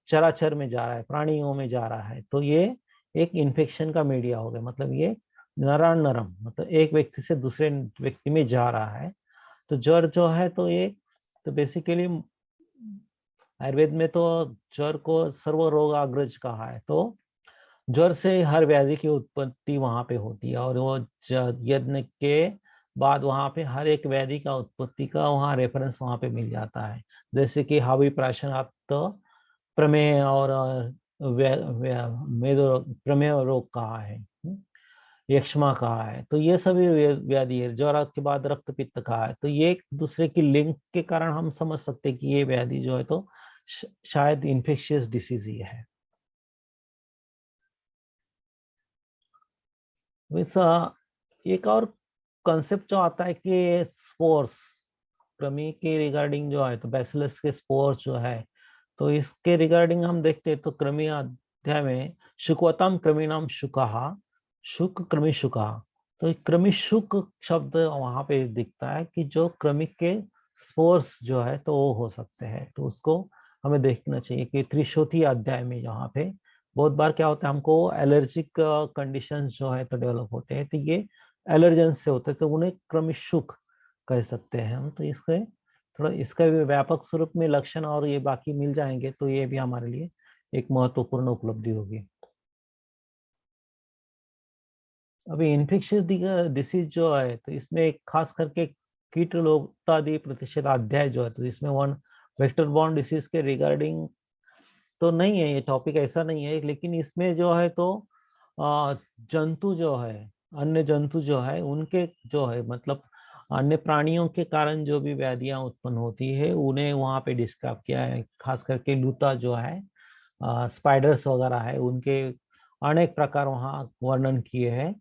चराचर में जा रहा है, प्राणियों में जा रहा है। तो ये एक इन्फेक्शन का मीडिया हो गया, मतलब ये नरम नरम मतलब एक व्यक्ति से दूसरे व्यक्ति में जा रहा है। तो ज्वर जो है तो ये तो बेसिकली आयुर्वेद में तो ज्वर को सर्व रोगाग्रज कहा है। तो ज्वर से हर व्याधि की उत्पत्ति वहां पे होती है और वो यज्ञ के बाद वहां पे हर एक व्याधि का उत्पत्ति का वहाँ रेफरेंस वहां पे मिल जाता है। जैसे कि हावी प्राशन आप तो प्रमेय और प्रमेय रोग कहा है, यक्ष्मा कहा है। तो ये सभी व्याधि है। ज्वर के बाद रक्त पित्त कहा है। तो ये एक दूसरे की लिंक के कारण हम समझ सकते हैं कि ये व्याधि जो है तो शायद इन्फेक्शियस डिसीज ही है। वैसा एक और कंसेप्ट जो आता है कि स्पोर्स कृमि के रिगार्डिंग जो है तो बैसिलस के स्पोर्स जो है तो इसके रिगार्डिंग हम देखते हैं तो कृमि अध्याय में शुकवतम कृमिणाम शुकहा शुक कृमि शुका। तो कृमि शुक शब्द वहां पे दिखता है कि जो कृमि के स्पोर्स जो है तो वो हो सकते हैं। तो उसको हमें देखना चाहिए कि त्रिशोथी अध्याय में जहाँ पे बहुत बार क्या होता है हमको एलर्जिक कंडीशंस जो है तो डेवलप होते हैं। तो ये एलर्जन से होते हैं तो उन्हें कृमि शुक कह सकते हैं हम। तो इसके थोड़ा इसका भी व्यापक स्वरूप में लक्षण और ये बाकी मिल जाएंगे तो ये भी हमारे लिए एक महत्वपूर्ण उपलब्धि होगी। अभी इन्फेक्शियस डिसीज जो है तो इसमें एक खास करके कीट रोगतादि प्रतिशत अध्याय जो है तो इसमें वन वेक्टर बॉर्न डिसीज के रिगार्डिंग तो नहीं है, ये टॉपिक ऐसा नहीं है, लेकिन इसमें जो है तो जंतु जो है अन्य जंतु जो है उनके जो है मतलब अन्य प्राणियों के कारण जो भी व्याधियां उत्पन्न होती है उन्हें वहां पे डिस्क्राइब किया है। खास करके लूता जो है स्पाइडर्स वगैरह है उनके अनेक प्रकार वहाँ वर्णन किए हैं।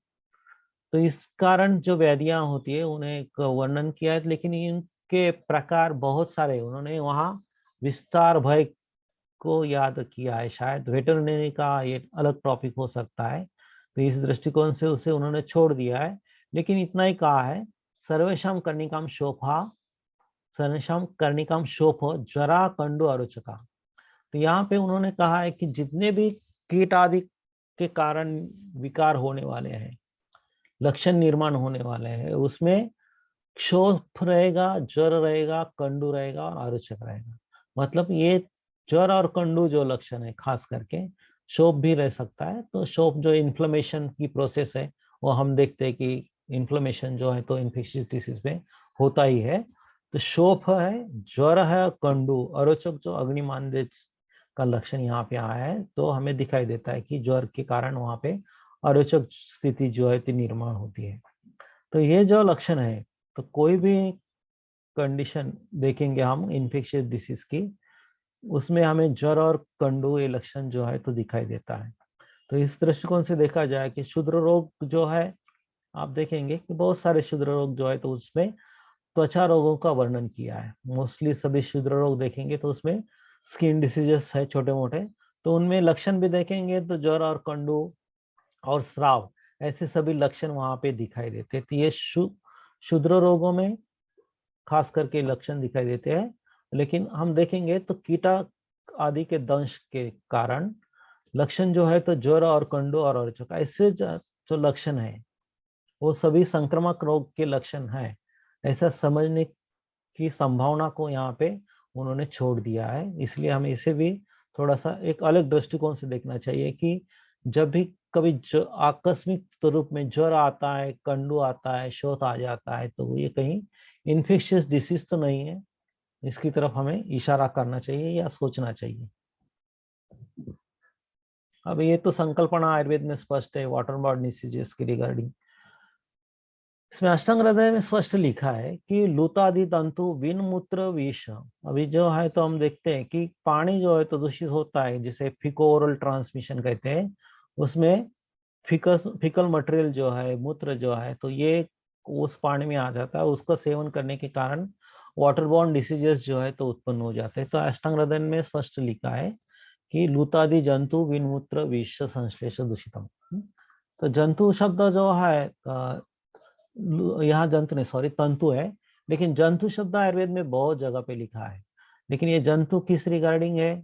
तो इस कारण जो व्याधियां होती है उन्हें एक वर्णन किया है, लेकिन इनके प्रकार बहुत सारे उन्होंने वहाँ विस्तार भय को याद किया है। शायद वेटरनरी का ये अलग टॉपिक हो सकता है तो इस दृष्टिकोण से उसे उन्होंने छोड़ दिया है। लेकिन इतना ही कहा है सर्वेशम कर्णिकाम शोभा सर्वेशम कर्णिकाम शोभ ज्वरा कंडु अरुचका। तो यहाँ पे उन्होंने कहा है कि जितने भी कीट आदि के कारण विकार होने वाले हैं, लक्षण निर्माण होने वाले हैं, उसमें क्षोभ रहेगा, ज्वर रहेगा, कंडू रहेगा और आरुचक रहेगा। मतलब ये ज्वर और कंडू जो लक्षण है खास करके शोभ भी रह सकता है। तो शोभ जो इन्फ्लेमेशन की प्रोसेस है वो हम देखते हैं कि इन्फ्लेमेशन जो है तो इन्फेक्शियस डिसीज में होता ही है। तो शोभ है, ज्वर है, कंडू, अरोचक जो अग्निमांद्य का लक्षण यहाँ पे आया है तो हमें दिखाई देता है कि ज्वर के कारण वहां पे अरोचक स्थिति जो है निर्माण होती है। तो ये जो लक्षण है तो कोई भी कंडीशन देखेंगे हम इन्फेक्शियस डिसीज की उसमें हमें ज्वर और कंडू ये लक्षण जो है तो दिखाई देता है। तो इस दृष्टिकोण से देखा जाए कि क्षुद्र रोग जो है आप देखेंगे कि बहुत सारे क्षुद्र रोग जो है तो उसमें त्वचा रोगों का वर्णन किया है। मोस्टली सभी क्षुद्र रोग देखेंगे तो उसमें स्किन डिसीजेस है छोटे मोटे, तो उनमें लक्षण भी देखेंगे तो ज्वर और कंडू और स्राव ऐसे सभी लक्षण वहां पे दिखाई देते हैं। तो ये क्षुद्र रोगों में खास करके लक्षण दिखाई देते हैं। लेकिन हम देखेंगे तो कीटा आदि के दंश के कारण लक्षण जो है तो ज्वर और कंडू और अरुचक ऐसे जो लक्षण है वो सभी संक्रामक रोग के लक्षण हैं। ऐसा समझने की संभावना को यहाँ पे उन्होंने छोड़ दिया है। इसलिए हमें इसे भी थोड़ा सा एक अलग दृष्टिकोण से देखना चाहिए कि जब भी कभी आकस्मिक रूप में ज्वर आता है, कंडू आता है, शोथ आ जाता है, तो ये कहीं इन्फेक्शियस डिसीज तो नहीं है, इसकी तरफ हमें इशारा करना चाहिए या सोचना चाहिए। अब ये तो संकल्पना आयुर्वेद में स्पष्ट है वाटर बॉर्न डिसीजेस के रिगार्डिंग। इसमें अष्टांग हृदय में स्पष्ट लिखा है कि लूतादि तंतु विन मूत्र विष। अभी जो है तो हम देखते हैं कि पानी जो है तो दूषित होता है, जिसे फिको ओरल ट्रांसमिशन कहते हैं। उसमें फिकल मटेरियल जो है, मूत्र जो है, तो ये उस पानी में आ जाता है। उसका सेवन करने के कारण वाटर बॉर्न डिसीजेस जो है तो उत्पन्न हो जाते हैं। तो अष्टांग हृदय में स्पष्ट लिखा है कि लूतादि जंतु विनमूत्र विष संश्लेष दूषितम। तो जंतु शब्द जो है, यहाँ जंतु नहीं, सॉरी, तंतु है, लेकिन जंतु शब्द आयुर्वेद में बहुत जगह पे लिखा है। लेकिन ये जंतु किस रिगार्डिंग है,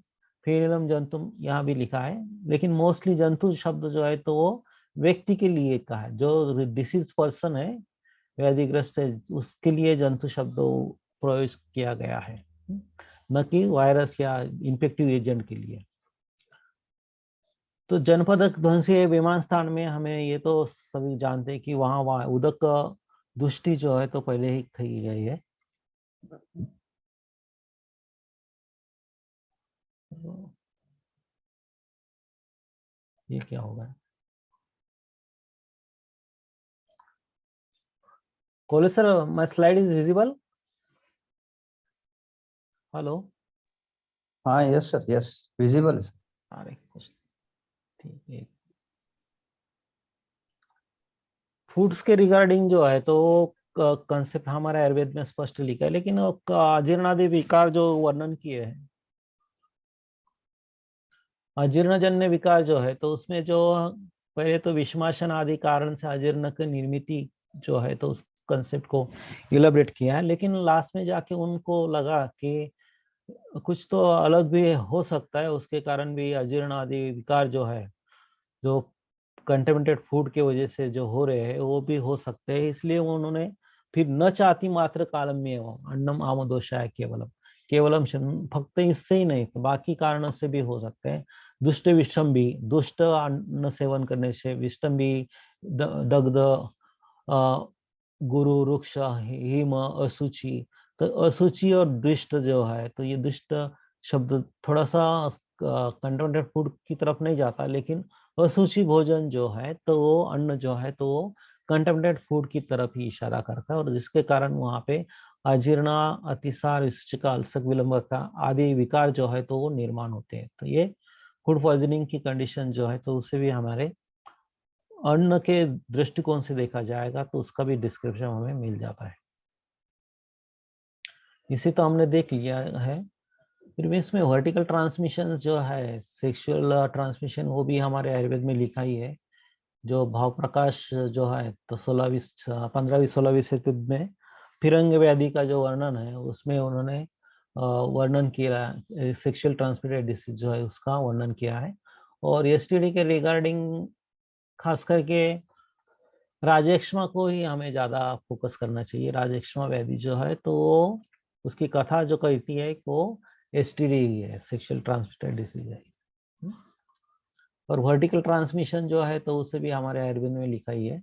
फेनिलम जंतुम यहाँ भी लिखा है, लेकिन मोस्टली जंतु शब्द जो है तो वो व्यक्ति के लिए का है, जो डिसीज पर्सन है, व्याधिग्रस्त है, उसके लिए जंतु शब्द प्रयोग किया गया है, न कि वायरस या इन्फेक्टिव एजेंट के लिए। तो जनपद ध्वंसी विमान स्थान में हमें ये तो सभी जानते हैं कि वहाँ उदक दुष्टि जो है तो पहले ही की गई है। ये क्या होगा? कोले sir, my slide is visible? Hello? हाँ यस सर, यस विजिबल है सर। अरे कुछ ठीक है। फूड्स के रिगार्डिंग जो है तो कंसेप्ट हमारे आयुर्वेद में स्पष्ट लिखा है, लेकिन अजीर्णादि विकार जो वर्णन किए हैं, अजीर्णजन्य विकार जो है तो उसमें जो पहले तो विषमाशन आदि कारण से अजीर्ण की निर्मित जो है तो उस कंसेप्ट को इलेबरेट किया है। लेकिन लास्ट में जाके उनको लगा कि कुछ तो अलग भी हो सकता है, उसके कारण भी अजीर्ण आदि विकार जो है, जो कंटेमिनेटेड फूड की वजह से जो हो रहे हैं, वो भी हो सकते हैं। इसलिए उन्होंने फिर न चाहती मात्र कालम में अन्नम आमदोषाय केवलम, केवलम फक्त इससे ही नहीं तो बाकी कारणों से भी हो सकते हैं। दुष्ट विषम भी, दुष्ट अन्न सेवन करने से विषम भी, दग्ध, गुरु, रुक्ष, हिम, अशुचि। तो अशुचि और दुष्ट जो है तो ये दुष्ट शब्द थोड़ा सा कंटेमिनेटेड फूड की तरफ नहीं जाता, लेकिन अशुचि भोजन जो है तो वो अन्न जो है तो वो कंटेमिनेटेड फूड की तरफ ही इशारा करता है, और जिसके कारण वहाँ पे अजीर्ण, अतिसार, विसूचिका, अल्सर, विलंबता आदि विकार जो है तो वो निर्माण होते हैं। तो ये फूड पॉइजनिंग की कंडीशन जो है तो उसे भी हमारे अन्न के दृष्टिकोण से देखा जाएगा तो उसका भी डिस्क्रिप्शन हमें मिल जाता है। इसे तो हमने देख लिया है। फिर भी इसमें वर्टिकल ट्रांसमिशन जो है, सेक्सुअल ट्रांसमिशन, वो भी हमारे आयुर्वेद में लिखा ही है। जो भाव प्रकाश जो है तो 15वीं 16वीं शताब्दी में फिरंग व्याधि का जो वर्णन है उसमें उन्होंने वर्णन किया, सेक्सुअल ट्रांसमिटेड डिसीज जो है उसका वर्णन किया है। और एसटीडी के रिगार्डिंग खास करके राजेक्ष्मा को ही हमें ज्यादा फोकस करना चाहिए। राजेक्ष्मा व्याधि जो है तो वो उसकी कथा जो कहती है वो एसटीडी है, सेक्सुअल ट्रांसमिटेड डिसीज है। और वर्टिकल ट्रांसमिशन जो है तो उसे भी हमारे आयुर्वेद में लिखा ही है।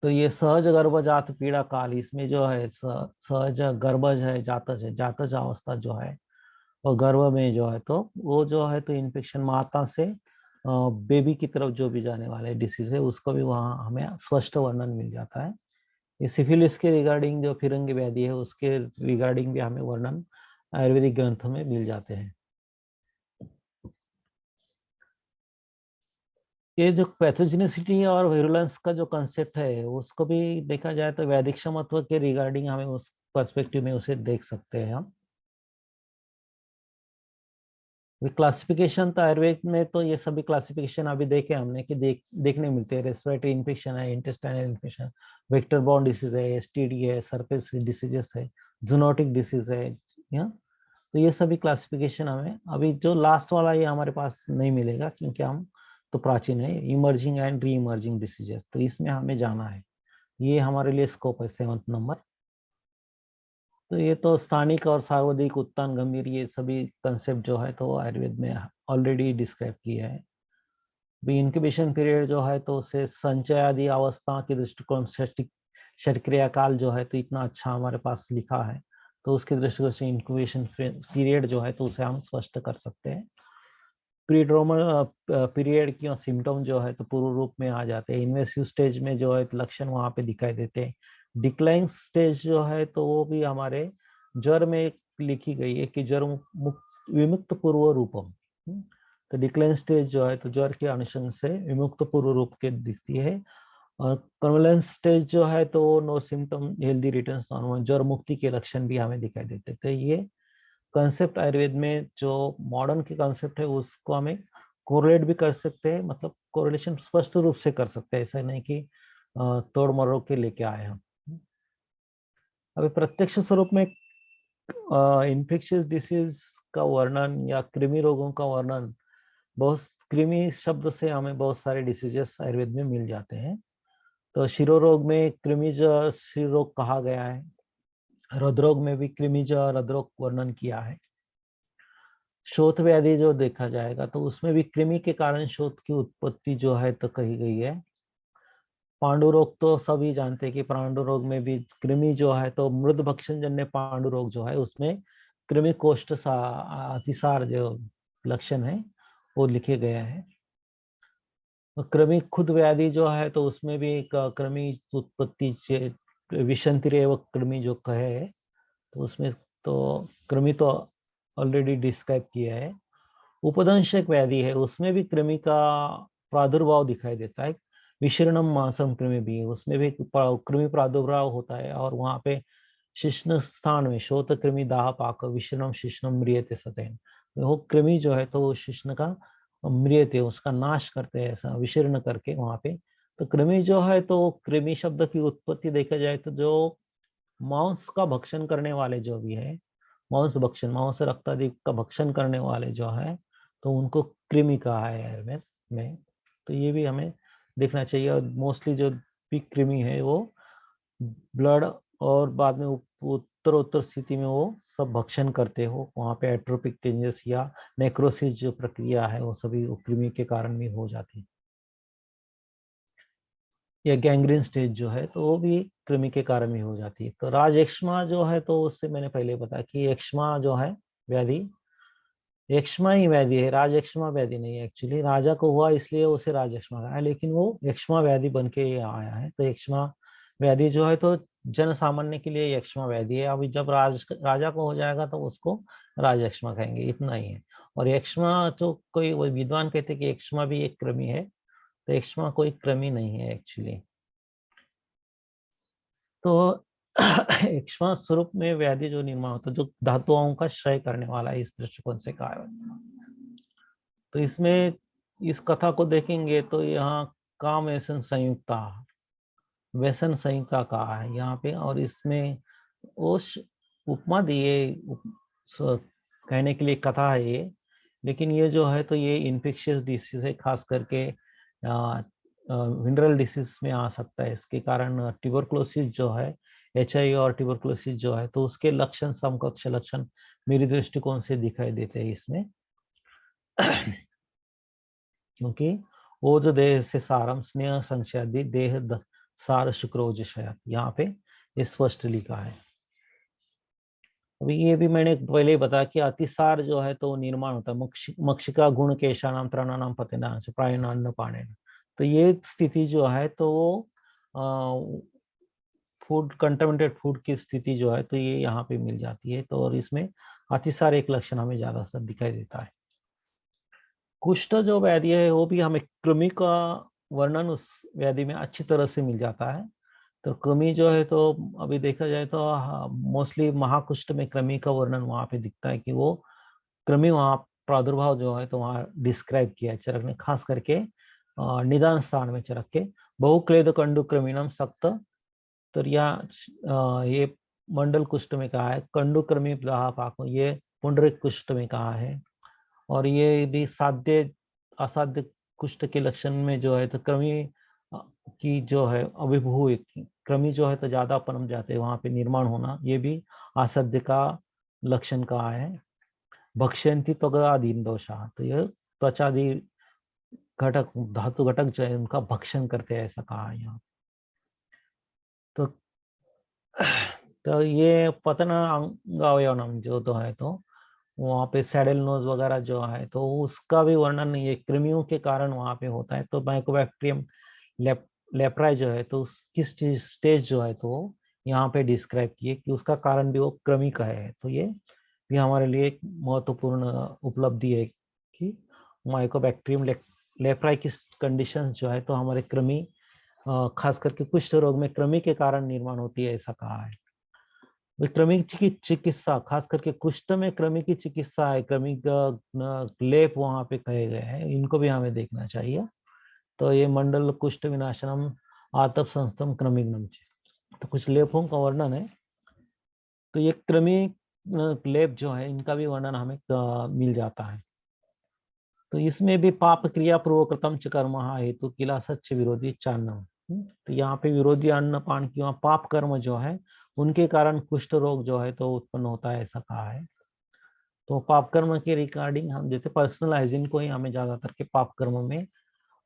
तो ये सहज गर्भजात पीड़ा काल, इसमें जो है सहज गर्भज है, जातज है, जातज अवस्था जो है और गर्भ में जो है तो वो जो है तो इन्फेक्शन माता से बेबी की तरफ जो भी जाने वाले डिसीज है उसको भी वहाँ हमें स्पष्ट वर्णन मिल जाता है। ये सिफिलिस के रिगार्डिंग जो फिरंगी व्याधि है उसके रिगार्डिंग भी हमें वर्णन आयुर्वेदिक ग्रंथों में मिल जाते हैं। ये जो पैथोजेनिसिटी और वायरुलेंस का जो कंसेप्ट है उसको भी देखा जाए तो वैदिक क्षमत्व के रिगार्डिंग हमें उस पर्सपेक्टिव में उसे देख सकते हैं हम। क्लासिफिकेशन तो आयुर्वेद में तो ये सभी क्लासिफिकेशन अभी देखे हमने कि देखने मिलते हैं। रेस्पिरेटरी इन्फेक्शन है, intestinal infection, vector borne disease है, एसटीडी है, सरफेस डिसीजेस है, जूनोटिक डिसीज है, तो ये सभी क्लासिफिकेशन हमें अभी जो लास्ट वाला ये हमारे पास नहीं मिलेगा क्योंकि हम तो प्राचीन है। Emerging and re emerging diseases, तो इसमें हमें जाना है। ये हमारे लिए स्कोप है 7th नंबर। तो ये तो स्थानिक और सार्वधिक उत्तान गंभीर ये सभी कंसेप्ट जो है तो आयुर्वेद में ऑलरेडी डिस्क्राइब किया है। इंक्यूबेशन पीरियड जो है तो उसे संचय आदि अवस्था के दृष्टिकोण षटक्रिया काल जो है तो इतना अच्छा हमारे पास लिखा है, तो उसके दृष्टिकोण से इंक्यूबेशन पीरियड जो है तो उसे हम स्पष्ट कर सकते हैं। प्रीड्रोमल पीरियड की सिम्टम जो है तो पूर्व रूप में आ जाते हैं। इन्वेसिव स्टेज में जो है लक्षण वहां पे दिखाई देते हैं। डिक्लाइन स्टेज जो है तो वो भी हमारे ज्वर में लिखी गई है कि ज्वर विमुक्त पूर्व रूपम। तो डिक्लाइन स्टेज जो है तो ज्वर के अनुसंग से विमुक्त पूर्व रूप के दिखती है। और कन्वलेंस स्टेज जो है तो no symptom healthy returns normal, ज्वर मुक्ति के लक्षण भी हमें दिखाई देते थे। ये कंसेप्ट आयुर्वेद में जो मॉडर्न के कंसेप्ट है उसको हमें कोरिलेट भी कर सकते हैं, मतलब कोरिलेशन स्पष्ट रूप से कर सकते हैं, ऐसा नहीं कि तोड़ मरोड़ के लेके आए हम। अभी प्रत्यक्ष स्वरूप में इन्फेक्शियस डिसीज का वर्णन या कृमि रोगों का वर्णन, बहुत कृमि शब्द से हमें बहुत सारे डिसीजेस आयुर्वेद में मिल जाते हैं। तो शिरोरोग में कृमिज शिरोरोग कहा गया है, हृदरोग में भी कृमिज हृदरोग वर्णन किया है। शोथ व्याधि जो देखा जाएगा तो उसमें भी कृमि के कारण शोथ की उत्पत्ति जो है तो कही गई है। पांडु रोग तो सभी जानते हैं कि पांडु रोग में भी कृमि जो है तो मृद भक्षण जन्य पांडु रोग जो है उसमें कृमि कोष्ठ अतिसार जो लक्षण है वो लिखे गए हैं। कृमि खुद व्याधि जो है तो उसमें भी एक कृमि उत्पत्ति विषंतिरेव कृमि जो कहे तो उसमें तो कृमि तो ऑलरेडी डिस्क्राइब किया है। उपदंशक व्याधि है उसमें भी कृमि का प्रादुर्भाव दिखाई देता है। विशीर्णम मांसम कृमि भी है, उसमें भी कृमि प्रादुर्भाव होता है और वहां पे शिश्न स्थान में शोथ कृमि दाह पाक विशीर्णम शिश्नम म्रियते सतेन, वो कृमि जो है तो वो शिश्न का म्रियते उसका नाश करते हैं ऐसा विशीर्ण करके वहां पे। तो कृमि जो है तो कृमि शब्द की उत्पत्ति देखा जाए तो जो मांस का भक्षण करने वाले जो भी है, मांस भक्षण मांस रक्त आदि का भक्षण करने वाले जो है तो उनको कृमि कहा है आयुर्वेद में। तो ये भी हमें देखना चाहिए। और मोस्टली जो भी कृमि है वो ब्लड और बाद में उत्तरोत्तर स्थिति में वो सब भक्षण करते हो, वहां पे एट्रोपिक चेंजेस या नेक्रोसिस जो प्रक्रिया है वो सभी कृमि के कारण भी हो जाती है। या गैंग्रीन स्टेज जो है तो वो भी कृमि के कारण ही हो जाती है। तो राज एक्ष्मा जो है तो उससे मैंने पहले बताया कि एक्ष्मा जो है व्याधि एक्ष्मा ही व्याधि है, राज एक्ष्मा व्याधि नहीं है। एक्चुअली राजा को हुआ इसलिए उसे राज एक्ष्मा कहा है, लेकिन वो एक्ष्मा व्याधि बन के आया है। तो एक्ष्मा व्याधि जो है तो जन सामान्य के लिए एक्ष्मा व्याधि है। अभी जब राजा को हो जाएगा तो उसको राज एक्ष्मा कहेंगे, इतना ही है। और एक्ष्मा तो कोई विद्वान कहते कि एक्ष्मा भी एक कृमि है, तो एक्ष्मा कोई कृमि नहीं है एक्चुअली। तो एक्ष्मा स्वरूप में व्याधि जो निर्माण होता है जो धातुओं का क्षय करने वाला है, इस दृष्टिकोण से कहा है। तो इसमें इस कथा को देखेंगे तो यहाँ काम व्यसन संयुक्ता व्यसन संहिता कहा है यहाँ पे, और इसमें उस उपमा दिए कहने के लिए कथा है ये, लेकिन ये जो है तो ये इन्फेक्शियस डिसीज है, खास करके विनरल डिसीज में आ सकता है। इसके कारण ट्यूबरकुलोसिस जो है HIV और ट्यूबरकुलोसिस जो है तो उसके लक्षण समकक्ष लक्षण मेरी दृष्टिकोण से दिखाई देते हैं इसमें। क्योंकि ओज देह से सारम स्नेह संशयादि देह सार शुक्रोजशया यहाँ पे ये स्पष्ट लिखा है। अभी ये भी मैंने पहले ही बताया कि अतिसार जो है तो निर्माण होता है मक्षिका गुण केशानाम त्रणानाम पतिना से प्रायणान्न पाने। तो ये स्थिति जो है तो वो फूड कंटामिनेटेड फूड की स्थिति जो है तो ये यहाँ पे मिल जाती है। तो और इसमें अतिसार एक लक्षण हमें ज्यादा सर दिखाई देता है। कुष्ठ जो व्याधि है वो भी हमें कृमि का वर्णन उस व्याधि में अच्छी तरह से मिल जाता है। तो कृमि जो है तो अभी देखा जाए तो मोस्टली महाकुष्ठ में कृमि का वर्णन वहां पे दिखता है कि वो कृमि वहां प्रादुर्भाव जो है तो वहां डिस्क्राइब किया है चरक ने, खास करके निदान स्थान में चरक के बहुक्लेद कंडु कृमिनम सक्त। तो ये मंडल कुष्ठ में कहा है, कंडु कृमि पाको ये पुंडरिक कुष्ठ में कहा है। और ये भी साध्य असाध्य कुष्ठ के लक्षण में जो है तो कृमि की जो है अभिभू कृमि जो है तो ज्यादा पनप जाते हैं वहां पे निर्माण होना, ये भी आसद्य का लक्षण कहा है। भक्ष्यंती त्वगादीन दोषा, तो ये त्वचादि घटक धातु घटक जो है उनका भक्षण करते हैं ऐसा कहा है यहाँ। तो तो ये पतन अंगावयवनम जो तो है, तो वहाँ पे सैडल नोज वगैरह जो है तो उसका भी वर्णन ये कृमियों के कारण वहाँ पे होता है। तो माइकोबैक्टीरियम लेप्राई जो है तो उसकी स्टेज जो है तो यहाँ पे डिस्क्राइब किए कि उसका कारण भी वो कृमि का है। तो ये भी हमारे लिए एक महत्वपूर्ण उपलब्धि है कि माइकोबैक्टीरियम लेप्राई की कंडीशंस जो है तो हमारे कृमि खास करके कुष्ठ रोग में कृमि के कारण निर्माण होती है ऐसा कहा है। कृमि की चिकित्सा, खास करके कुष्ठ में कृमि की चिकित्सा है, कृमि का लेप वहां पे कहे गए हैं, इनको भी हमें देखना चाहिए। तो ये मंडल कुष्ठ विनाशनम आतप संस्थम कृमिग्नम, तो कुछ लेपों का वर्णन है। तो ये कृमि लेप जो है इनका भी वर्णन हमें मिल जाता है। तो इसमें भी पाप क्रिया पूर्वकृतम च कर्म हेतु किला सच्च विरोधी चान्नम। तो यहाँ पे विरोधी अन्न पान की पाप कर्म जो है उनके कारण कुष्ठ रोग जो है तो उत्पन्न होता है ऐसा कहा है। तो पाप कर्म के रिगार्डिंग हम जैसे पर्सनल हाइजीन को ही हमें ज्यादातर के पाप कर्म में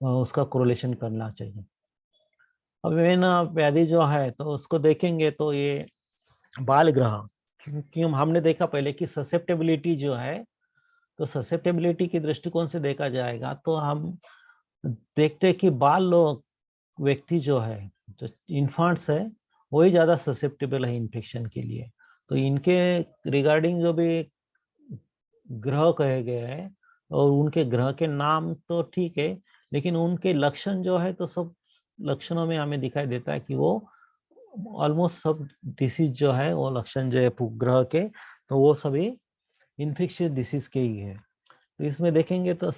उसका कोरिलेशन करना चाहिए। अब वेन व्याधि जो है तो उसको देखेंगे तो ये बाल ग्रह, क्योंकि हमने देखा पहले कि ससेप्टेबिलिटी जो है तो ससेप्टेबिलिटी की दृष्टिकोण से देखा जाएगा तो हम देखते हैं कि बाल लोग व्यक्ति जो है जो इन्फांट्स है वही ज्यादा ससेप्टेबल है इन्फेक्शन के लिए। तो इनके रिगार्डिंग जो भी ग्रह कहे गए हैं और उनके ग्रह के नाम तो ठीक है, लेकिन उनके लक्षण जो है तो सब लक्षणों में हमें दिखाई देता है कि वो ऑलमोस्ट सब डिसीज जो है वो लक्षण जो है ग्रह के तो वो सभी इन्फेक्शियस डिसीज के ही है। तो इसमें देखेंगे तो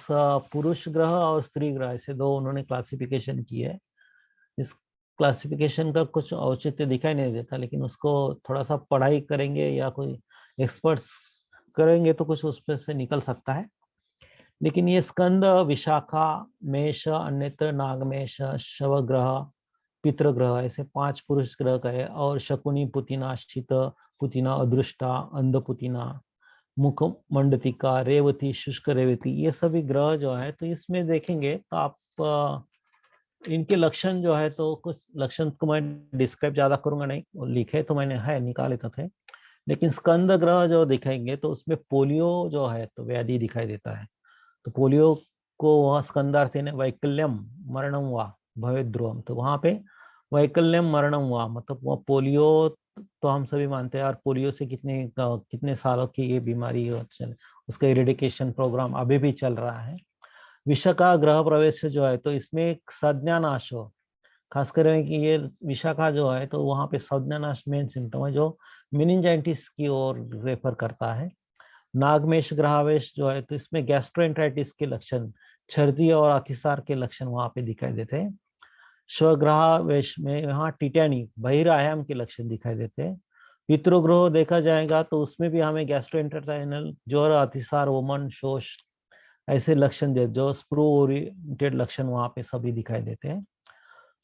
पुरुष ग्रह और स्त्री ग्रह ऐसे दो उन्होंने क्लासिफिकेशन की है। इस क्लासिफिकेशन का कुछ औचित्य दिखाई नहीं देता, लेकिन उसको थोड़ा सा पढ़ाई करेंगे या कोई एक्सपर्ट्स करेंगे तो कुछ उसमें से निकल सकता है। लेकिन ये स्कंद, विशाखा, मेष, अन्यत्र नागमेष, शवग्रह, पितृग्रह ऐसे 5 पुरुष ग्रह का है। और शकुनी, पुतिना, शीत पुतिना, अदृष्टा, अंध पुतिना, मुख मंडतिका, रेवती, शुष्क रेवती, ये सभी ग्रह जो है तो इसमें देखेंगे तो आप इनके लक्षण जो है तो कुछ लक्षण को मैं डिस्क्राइब ज्यादा करूंगा नहीं, लिखे तो मैंने है निकाले तो थे। लेकिन स्कंद ग्रह जो दिखाएंगे तो उसमें पोलियो जो है तो व्याधि दिखाई देता है। तो पोलियो को वह स्कंदार्थी ने वैकल्यम मरणम हुआ भवे ध्रुवम, तो वहां पे वैकल्यम मरणम हुआ मतलब वह पोलियो तो हम सभी मानते हैं यार पोलियो से कितने कितने सालों की ये बीमारी उसका इरेडिकेशन प्रोग्राम अभी भी चल रहा है। विषा का ग्रह प्रवेश जो है तो इसमें एक संज्ञानाश हो, खास कर कि ये विशाखा जो है तो वहां पे संज्ञानाश मेन सिम्टम है जो मेनिंजाइटिस की ओर रेफर करता है। नागमेश ग्रहावेश जो है तो इसमें गैस्ट्रोएंटराइटिस के लक्षण, छर्दी और अतिसार के लक्षण वहां पे दिखाई देते हैं। स्वग्रहावेश में यहाँ टिटैनी बहिरायाम के लक्षण दिखाई देते हैं। पितृग्रह देखा जाएगा तो उसमें भी हमें गैस्ट्रोएंटराइनल ज्वर, अतिसार, वमन, शोष ऐसे लक्षण दे जो स्प्रू ओरिएंटेड लक्षण वहां पे सभी दिखाई देते हैं।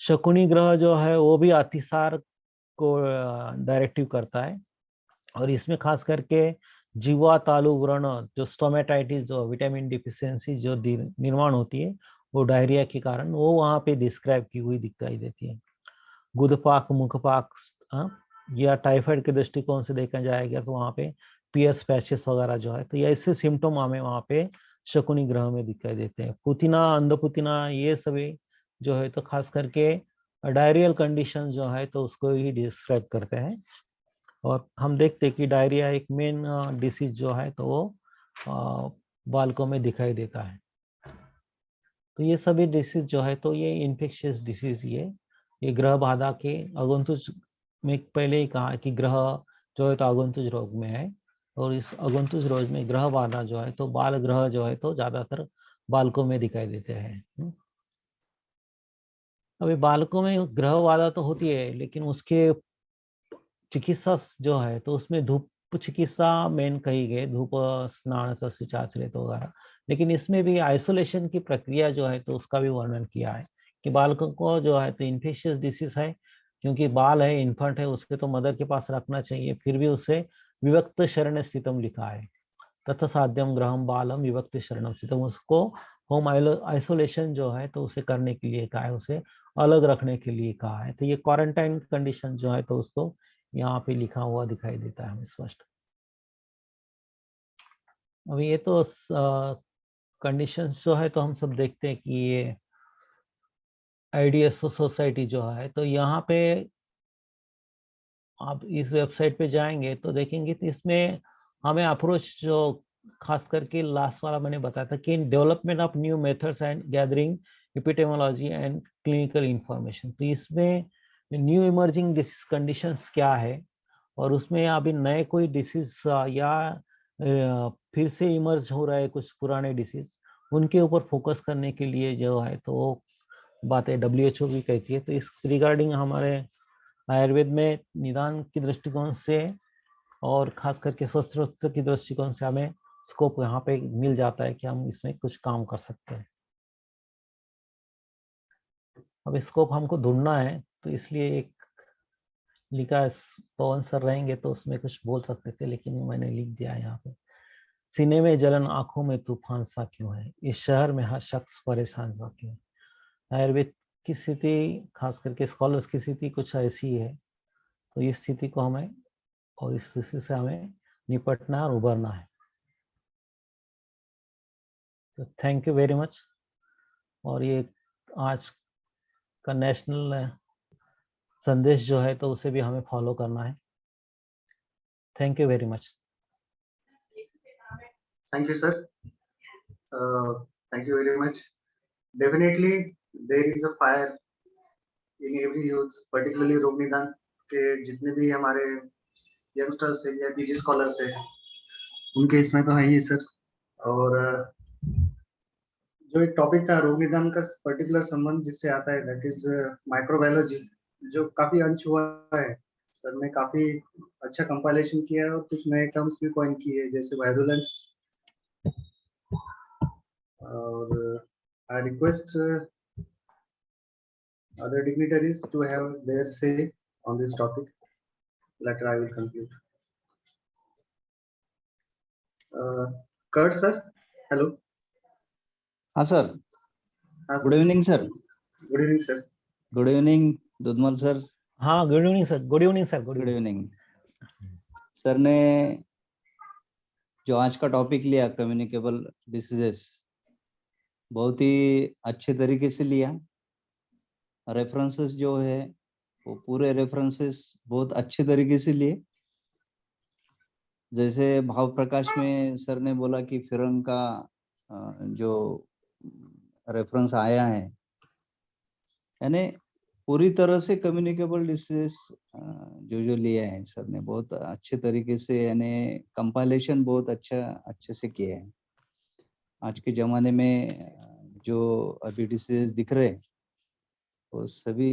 शकुनी ग्रह जो है वो भी अतिसार को डायरेक्टिव करता है और इसमें खास करके जीवा, तालु, व्रण जो स्टोमेटाइटिस जो विटामिन डिफिशियंसी जो निर्माण होती है वो डायरिया के कारण वो वहां पे डिस्क्राइब की हुई दिखाई देती है। गुदपाक, मुखपाक या टाइफाइड के दृष्टिकोण से देखा जाएगा तो वहां पे पीएस पैचेस वगैरह जो है तो ये ऐसे सिम्टम हमें वहां पे शकुनी ग्रह में दिखाई देते हैं। पुतिना, अंधपुतिना ये सभी जो है तो खास करके डायरियल कंडीशन जो है तो उसको ही डिस्क्राइब करते हैं। और हम देखते हैं कि डायरिया एक मेन डिसीज जो है तो वो बालकों में दिखाई देता है। तो ये सभी डिसीज जो है तो ये इन्फेक्शियस डिसीज ये ग्रह बाधा के अगुंतुज में पहले ही कहा कि ग्रह जो है तो अगुंतुज रोग में है और इस अगुंतुज रोग में ग्रह बाधा जो है तो बाल ग्रह जो है तो ज्यादातर बालकों में दिखाई देते हैं। अभी बालकों में ग्रह बाधा तो होती है लेकिन उसके चिकित्सा जो है तो उसमें धूप चिकित्सा मेन कही गई, धूप स्नान वगैरह। लेकिन इसमें भी आइसोलेशन की प्रक्रिया जो है तो उसका भी वर्णन किया है कि बालकों को जो है तो इन्फेक्शियस डिसीज है, क्योंकि बाल है, इन्फेंट है, उसके तो मदर के पास रखना चाहिए, फिर भी उसे विभक्त शरण स्थितम लिखा है, तथा साध्यम ग्रहम बालम विभक्त शरणम स्थितम, उसको होम आइसोलेशन जो है तो उसे करने के लिए कहा है, उसे अलग रखने के लिए कहा है। तो ये क्वारंटाइन कंडीशन जो है तो उसको यहाँ पे लिखा हुआ दिखाई देता है हमें स्पष्ट। अभी ये तो कंडीशंस जो है तो हम सब देखते हैं कि ये आईडीएसओ सोसाइटी जो है तो यहाँ पे आप इस वेबसाइट पे जाएंगे तो देखेंगे तो इसमें हमें अप्रोच जो खास करके लास्ट वाला मैंने बताया था कि development of new methods and gathering epidemiology and clinical information, तो इसमें न्यू इमर्जिंग डिसीज कंडीशंस क्या है और उसमें अभी नए कोई डिसीज या फिर से इमर्ज हो रहा है कुछ पुराने डिसीज, उनके ऊपर फोकस करने के लिए जो है तो बातें WHO भी कहती है। तो इस रिगार्डिंग हमारे आयुर्वेद में निदान की दृष्टिकोण से और खास करके स्वस्थ की दृष्टिकोण से हमें स्कोप यहाँ पे मिल जाता है कि हम इसमें कुछ काम कर सकते हैं। अब स्कोप हमको ढूंढना है तो इसलिए एक लिखा है, पवन सर रहेंगे तो उसमें कुछ बोल सकते थे लेकिन मैंने लिख दिया है यहाँ पे। सीने में जलन, आंखों में तूफान सा क्यों है, इस शहर में हर शख्स परेशान सा क्यों है। आयुर्वेद की स्थिति, खास करके स्कॉलर्स की स्थिति कुछ ऐसी है, तो इस स्थिति को हमें और इस स्थिति से हमें निपटना और उबरना है। तो थैंक यू वेरी मच। और ये आज का नेशनल संदेश जो है तो उसे भी हमें फॉलो करना है। Thank you very much. Thank you, sir. Thank you very much. Definitely, there is a fire in every youth, particularly रोग निदान के जितने भी हमारे यंगस्टर्स है या पीजी स्कॉलर्स है, उनके इसमें तो है ही सर। और जो एक टॉपिक था रोग निदान का पर्टिकुलर संबंध जिससे आता है, दैट इज माइक्रोबायोलॉजी, जो काफी अनछुआ है। सर ने काफी अच्छा कंपाइलेशन किया है और कुछ नए टर्म्स भी कॉइन किए जैसे वायरुलेंस। और I request other dignitaries to have their say on this topic. Later I will conclude. Kurt sir, hello. हाँ सर, हाँ good sir. Evening sir. Good evening sir. Good evening Dudhmal sir. हाँ, good evening sir. Good evening sir. Good evening sir. ने जो आज का topic लिया communicable diseases, बहुत ही अच्छे तरीके से लिया। रेफरेंसेस जो है वो पूरे रेफरेंसेस बहुत अच्छे तरीके से लिए। जैसे भाव प्रकाश में सर ने बोला कि फिरंग का जो रेफरेंस आया है, यानी पूरी तरह से कम्युनिकेबल डिसीजेस जो लिया है सर ने बहुत अच्छे तरीके से, यानी कंपाइलेशन बहुत अच्छे से किया है। आज के ज़माने में जो अभी डिसीजेस दिख रहे हैं वो सभी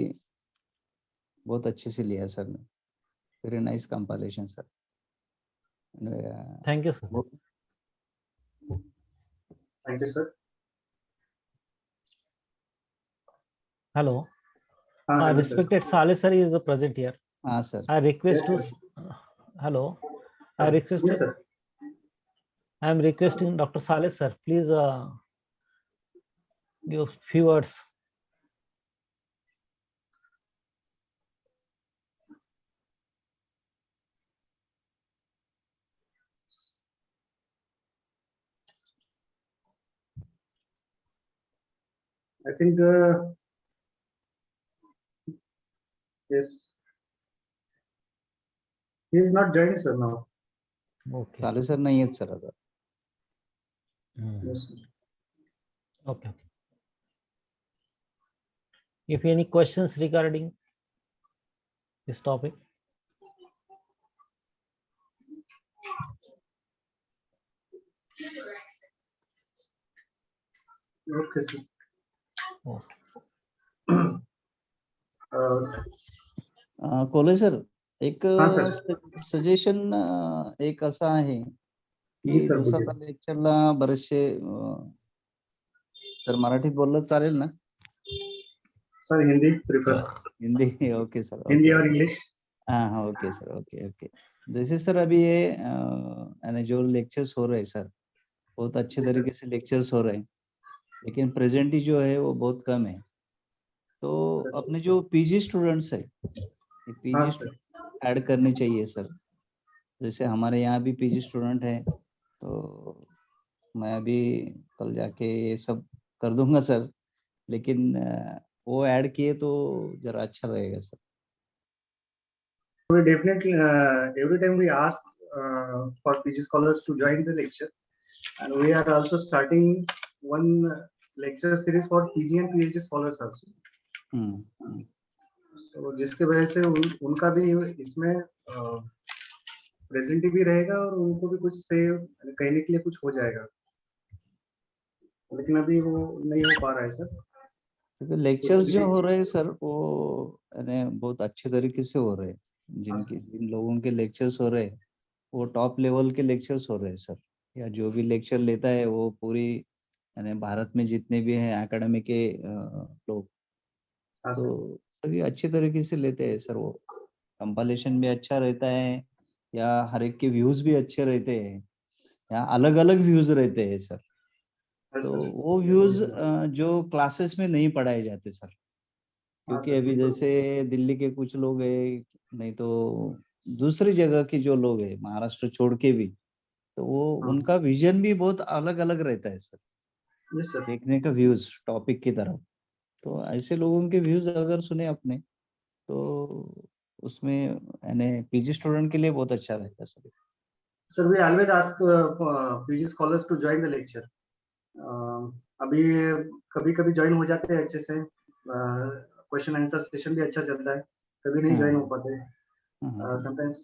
बहुत अच्छे से लिया है सर ने। Very nice compilation sir. Thank you sir. Thank you sir. Hello. hello, Respected Saleh sir is present here. हाँ sir. I request Yes, to hello. I request. Yes sir. I am requesting Dr. Saleh sir, please give few words. I think yes. He is not joined sir now. Okay. साले sir नहीं है sir आता। Yes sir. Okay. If any questions regarding this topic. Okay sir. कोले sir, एक हाँ sir. Suggestion एक असा आहे जी की सर, जसं बोलिए. आता लेक्चरला बरेचसे, तर मराठीत बोललं चालेल ना? Sir, Hindi prefer. Hindi okay sir Hindi or English? हाँ हाँ ओके सर ओके ओके जैसे सर अभी ये यानी जो लेक्चर्स हो रहे हैं सर बहुत अच्छे जी, सर। तरीके से लेक्चर्स हो रहे हैं लेकिन प्रेजेंट ही जो है वो बहुत कम है तो सर। अपने जो पीजी स्टूडेंट्स है ये हाँ पीजी सर। ऐड करने चाहिए सर जैसे हमारे यहाँ भी पीजी स्टूडेंट है तो मैं अभी कल जाके ये सब कर दूंगा सर लेकिन वो ऐड किए तो जरा अच्छा रहेगा sir We definitely every time we ask for PG scholars to join the lecture, and we are also starting one lecture series for PG and PhD scholars also. हम्म तो जिसके वजह से उनका भी इसमें प्रेजेंट भी रहेगा और उनको भी कुछ से कहने के लिए कुछ हो जाएगा, लेकिन अभी वो नहीं हो पा रहा है सर। क्योंकि लेक्चर्स जो हो रहे हैं सर वो यानी बहुत अच्छे तरीके से हो रहे हैं जिन लोगों के लेक्चर्स हो रहे हैं वो टॉप लेवल के लेक्चर्स हो रहे हैं सर या जो भी लेक्चर लेता है वो पूरी यानी भारत में जितने भी हैं एकेडमी के लोग हाँ सर। तो सभी अच्छे तरीके से लेते हैं सर वो कंपाइलेशन भी अच्छा रहता है या हर एक के व्यूज भी अच्छे रहते हैं या अलग अलग व्यूज रहते हैं सर हाँ तो सर। वो व्यूज जो क्लासेस में नहीं पढ़ाए जाते सर हाँ क्योंकि सर, अभी बिल्कुल। जैसे दिल्ली के कुछ लोग हैं नहीं तो दूसरी जगह के जो लोग हैं महाराष्ट्र छोड़ के भी तो वो हाँ। उनका विजन भी बहुत अलग अलग रहता है सर यस सर। देखने का व्यूज टॉपिक की तरफ तो ऐसे लोगों के व्यूज अगर सुने अपने तो उसमें यानी पीजी स्टूडेंट के लिए बहुत अच्छा रहता है sir Sir, we always ask PG scholars to join the lecture. अभी कभी-कभी ज्वाइन हो जाते हैं अच्छे से, क्वेश्चन आंसर सेशन भी अच्छा चलता है, कभी नहीं ज्वाइन हो पाते, हाँ समटाइम्स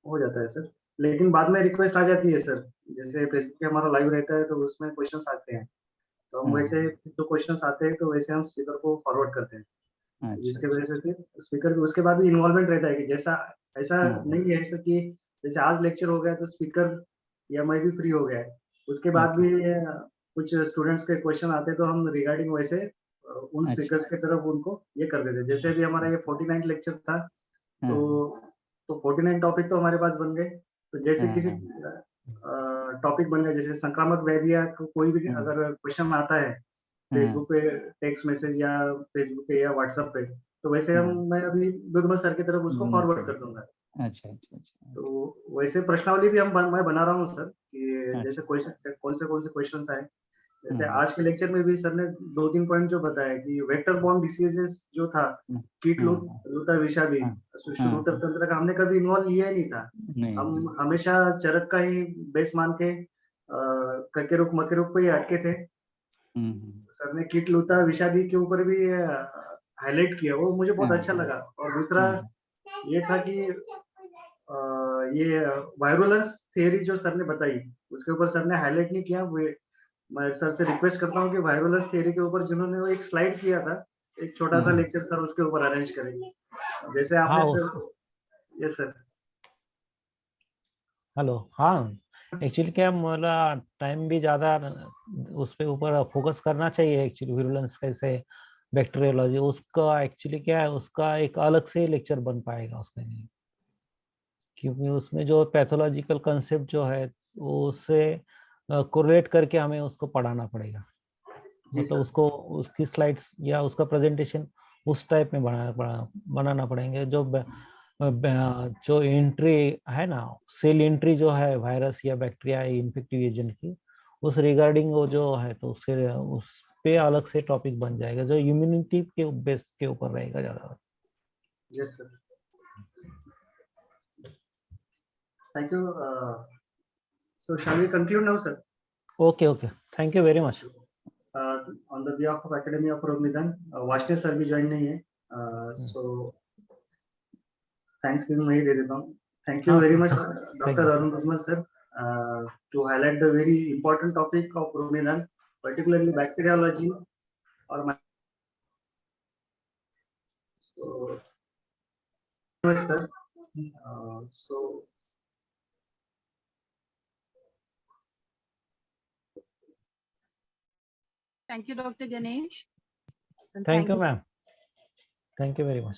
हो जाता है सर। लेकिन बाद में रिक्वेस्ट आ जाती है सर, जैसे फेसबुक पे हमारा लाइव रहता है तो उसमें क्वेश्चंस आते हैं, तो हम वैसे जो क्वेश्चंस आते हैं तो वैसे हम स्पीकर को फॉरवर्ड करते हैं, अच्छा जिसके अच्छा वजह से फिर स्पीकर भी उसके बाद भी इन्वॉल्वमेंट रहता है कि जैसा ऐसा हाँ नहीं है सर कि जैसे आज लेक्चर हो गया तो स्पीकर या मैं भी फ्री हो गया है, उसके बाद ओके भी कुछ स्टूडेंट्स के क्वेश्चन आते हैं तो हम रिगार्डिंग वैसे उन अच्छा स्पीकर्स की तरफ उनको ये कर देते हैं। जैसे अभी हमारा ये 49 लेक्चर था, हाँ तो 49 टॉपिक तो हमारे पास बन गए, तो जैसे हाँ किसी हाँ टॉपिक बन गया, जैसे संक्रामक व्याधियां कोई भी हाँ अगर क्वेश्चन आता है हाँ फेसबुक पे, टेक्स्ट मैसेज या फेसबुक पे या व्हाट्सएप पे, तो वैसे हम हाँ मैं अभी दुधमल सर की तरफ उसको बिल्कुल फॉरवर्ड सर कर दूंगा। अच्छा अच्छा अच्छा तो वैसे प्रश्नावली भी मैं बना रहा हूँ सर, कि अच्छा जैसे क्वेश्चन कौन से क्वेश्चन आए, जैसे हाँ आज के लेक्चर में भी सर ने 2-3 पॉइंट जो बताया कि वेक्टर बॉर्न डिसीजेस जो था, हाँ कीट हाँ लूता विषादी हाँ हाँ श्रुतर तंत्र का हमने कभी इन्वॉल्व लिया ही नहीं था। नहीं नहीं हम हमेशा चरक का ही बेस मान के कके रुक मके रुक पे ही अटके थे। हम्म सर ने कीट लूता विषादी के ऊपर भी हाईलाइट किया, वो मुझे बहुत हाँ अच्छा हाँ लगा। और दूसरा हाँ ये था कि ये वायरुलेंस थियरी जो सर ने बताई, उसके ऊपर सर ने हाईलाइट नहीं किया। वो मैं सर से रिक्वेस्ट करता हूँ कि वायरुलेंस थियरी के ऊपर जिन्होंने वो एक स्लाइड किया था, एक छोटा सा हाँ लेक्चर सर उसके ऊपर अरेंज करेंगे, जैसे हाँ आपने उस सर। Yes sir. हेलो हाँ एक्चुअली क्या मला टाइम भी ज़्यादा उस पे ऊपर फोकस करना चाहिए एक्चुअली विरुलेंस कैसे बैक्टीरियोलॉजी उसका एक्चुअली क्या है उसका एक अलग से लेक्चर बन पाएगा उसके लिए क्योंकि उसमें जो पैथोलॉजिकल कंसेप्ट जो है वो उससे कोरिलेट करके हमें उसको पढ़ाना पड़ेगा जी मतलब सर। उसको उसकी स्लाइड्स या उसका प्रेजेंटेशन उस टाइप में बनाना पड़ेंगे जो एंट्री है ना सेल एंट्री जो है वायरस या बैक्टीरिया इन्फेक्टिव एजेंट की उस रिगार्डिंग वो जो है तो उससे उस पे अलग से टॉपिक बन जाएगा जो इम्यूनिटी के बेस के ऊपर रहेगा ज्यादा। Yes sir. Thank you. So shall we conclude now sir? Okay okay thank you very much. On the behalf of academy of Rognidan, Washne sir भी ज्वाइन नहीं है, सो थैंक्स गिविंग मैं ही दे देता हूँ। थैंक यू हाँ very okay much thank doctor you Arun Dudhmal sir, to highlight the very important topic of ruminant, particularly bacteriology or so sir. So thank you, Dr. Ganesh. And thank thank you you, ma'am. Thank you very much.